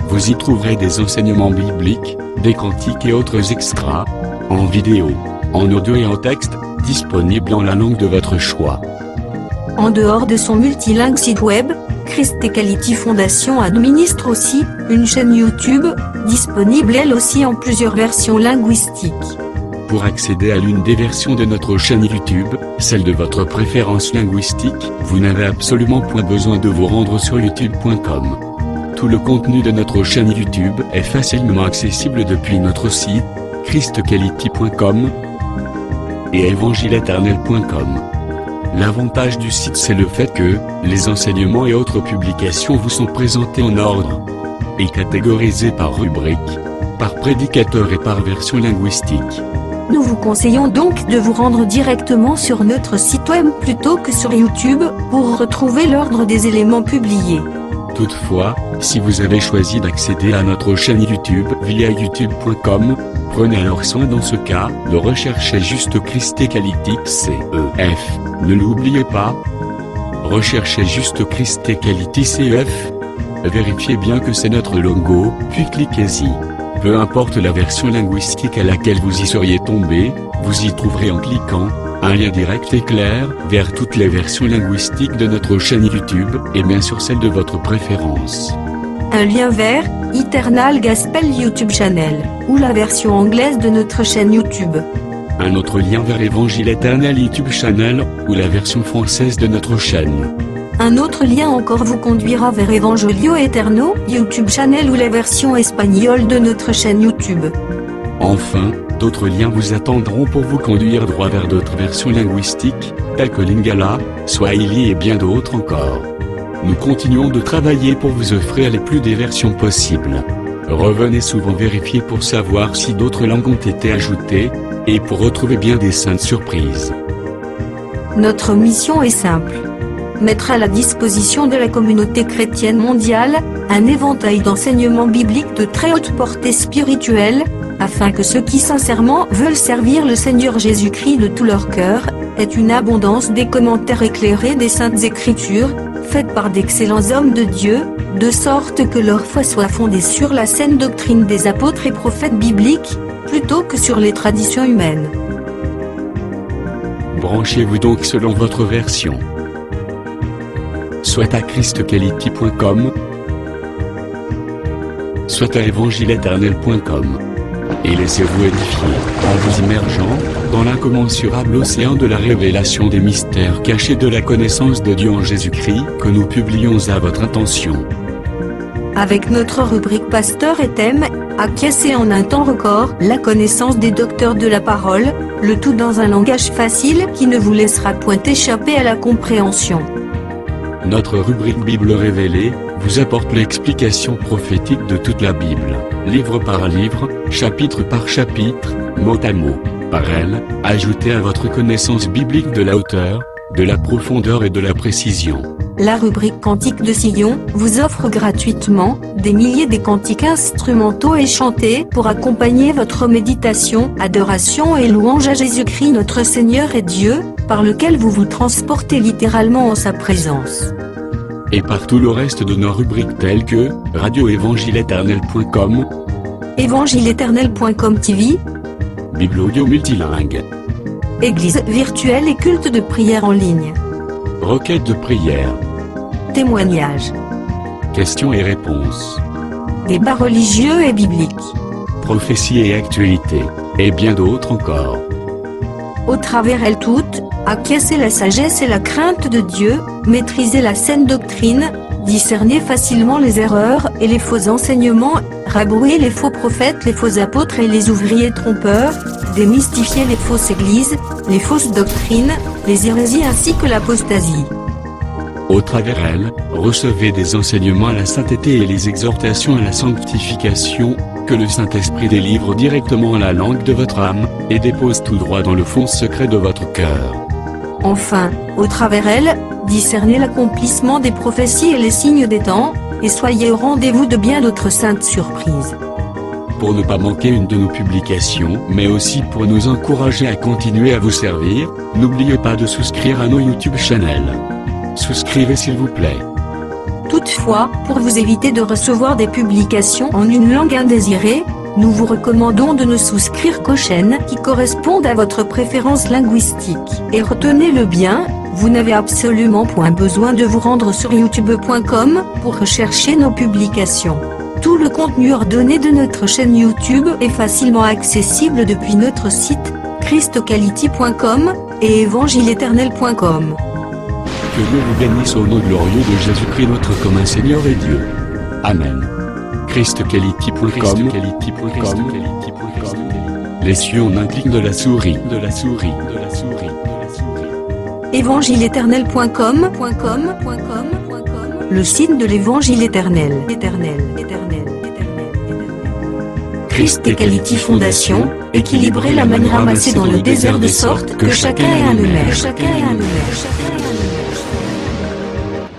Vous y trouverez des enseignements bibliques, des cantiques et autres extras, en vidéo, en audio et en texte, disponibles en la langue de votre choix. En dehors de son multilingue site web, Christ et Quality Fondation administre aussi une chaîne YouTube, disponible elle aussi en plusieurs versions linguistiques. Pour accéder à l'une des versions de notre chaîne YouTube, celle de votre préférence linguistique, vous n'avez absolument point besoin de vous rendre sur youtube.com. Tout le contenu de notre chaîne YouTube est facilement accessible depuis notre site, christquality.com et évangile-éternel.com. L'avantage du site, c'est le fait que les enseignements et autres publications vous sont présentés en ordre et catégorisés par rubrique, par prédicateur et par version linguistique. Nous vous conseillons donc de vous rendre directement sur notre site web plutôt que sur YouTube pour retrouver l'ordre des éléments publiés. Toutefois, si vous avez choisi d'accéder à notre chaîne YouTube via youtube.com, prenez alors soin dans ce cas de rechercher juste Christ Equality CEF. Ne l'oubliez pas. Recherchez juste Christ Equality CEF. Vérifiez bien que c'est notre logo, puis cliquez-y. Peu importe la version linguistique à laquelle vous y seriez tombé, vous y trouverez en cliquant un lien direct et clair vers toutes les versions linguistiques de notre chaîne YouTube et bien sûr celle de votre préférence. Un lien vers Eternal Gospel YouTube Channel ou la version anglaise de notre chaîne YouTube. Un autre lien vers Évangile Éternel YouTube Channel ou la version française de notre chaîne. Un autre lien encore vous conduira vers Evangelio Eterno YouTube Channel ou la version espagnole de notre chaîne YouTube. Enfin, d'autres liens vous attendront pour vous conduire droit vers d'autres versions linguistiques, telles que Lingala, Swahili et bien d'autres encore. Nous continuons de travailler pour vous offrir les plus des versions possibles. Revenez souvent vérifier pour savoir si d'autres langues ont été ajoutées, et pour retrouver bien des saintes surprises. Notre mission est simple. Mettre à la disposition de la communauté chrétienne mondiale un éventail d'enseignements bibliques de très haute portée spirituelle, afin que ceux qui sincèrement veulent servir le Seigneur Jésus-Christ de tout leur cœur aient une abondance des commentaires éclairés des Saintes Écritures, faites par d'excellents hommes de Dieu, de sorte que leur foi soit fondée sur la saine doctrine des apôtres et prophètes bibliques, plutôt que sur les traditions humaines. Branchez-vous donc selon votre version. Soit à christequality.com, soit à évangiletournel.com. Et laissez-vous édifier, en vous immergeant dans l'incommensurable océan de la révélation des mystères cachés de la connaissance de Dieu en Jésus-Christ que nous publions à votre intention. Avec notre rubrique Pasteur et thème, acquiescer en un temps record la connaissance des docteurs de la parole, le tout dans un langage facile qui ne vous laissera point échapper à la compréhension. Notre rubrique Bible révélée vous apporte l'explication prophétique de toute la Bible, livre par livre, chapitre par chapitre, mot à mot. Par elle, ajoutez à votre connaissance biblique de la hauteur, de la profondeur et de la précision. La rubrique Cantique de Sion vous offre gratuitement des milliers de cantiques instrumentaux et chantés pour accompagner votre méditation, adoration et louange à Jésus-Christ notre Seigneur et Dieu, par lequel vous vous transportez littéralement en sa présence. Et par tout le reste de nos rubriques telles que radioévangiletournel.com, évangiletournel.com TV, Bible audio multilingue, Église virtuelle et culte de prière en ligne, requête de prière, témoignages, questions et réponses, débats religieux et bibliques, prophéties et actualités, et bien d'autres encore. Au travers elles toutes, acquiescer la sagesse et la crainte de Dieu, maîtriser la saine doctrine, discerner facilement les erreurs et les faux enseignements, rabrouer les faux prophètes, les faux apôtres et les ouvriers trompeurs, démystifier les fausses églises, les fausses doctrines, les hérésies ainsi que l'apostasie. Au travers elles, recevez des enseignements à la sainteté et les exhortations à la sanctification, que le Saint-Esprit délivre directement à la langue de votre âme, et dépose tout droit dans le fond secret de votre cœur. Enfin, au travers elles, discernez l'accomplissement des prophéties et les signes des temps, et soyez au rendez-vous de bien d'autres saintes surprises. Pour ne pas manquer une de nos publications, mais aussi pour nous encourager à continuer à vous servir, n'oubliez pas de souscrire à nos YouTube channels. Souscrivez s'il vous plaît. Toutefois, pour vous éviter de recevoir des publications en une langue indésirée, nous vous recommandons de ne souscrire qu'aux chaînes qui correspondent à votre préférence linguistique. Et retenez-le bien, vous n'avez absolument point besoin de vous rendre sur youtube.com pour rechercher nos publications. Tout le contenu ordonné de notre chaîne YouTube est facilement accessible depuis notre site, christequality.com et évangiletournel.com. Que Dieu vous bénisse au nom glorieux de Jésus-Christ notre commun Seigneur et Dieu. Amen. christequality.com. Les cieux en un clic de la souris. évangileéternel.com, le site de l'Évangile éternel. Christ Equality Fondation, équilibrer la manne ramassée dans le désert de sorte que chacun ait un honneur.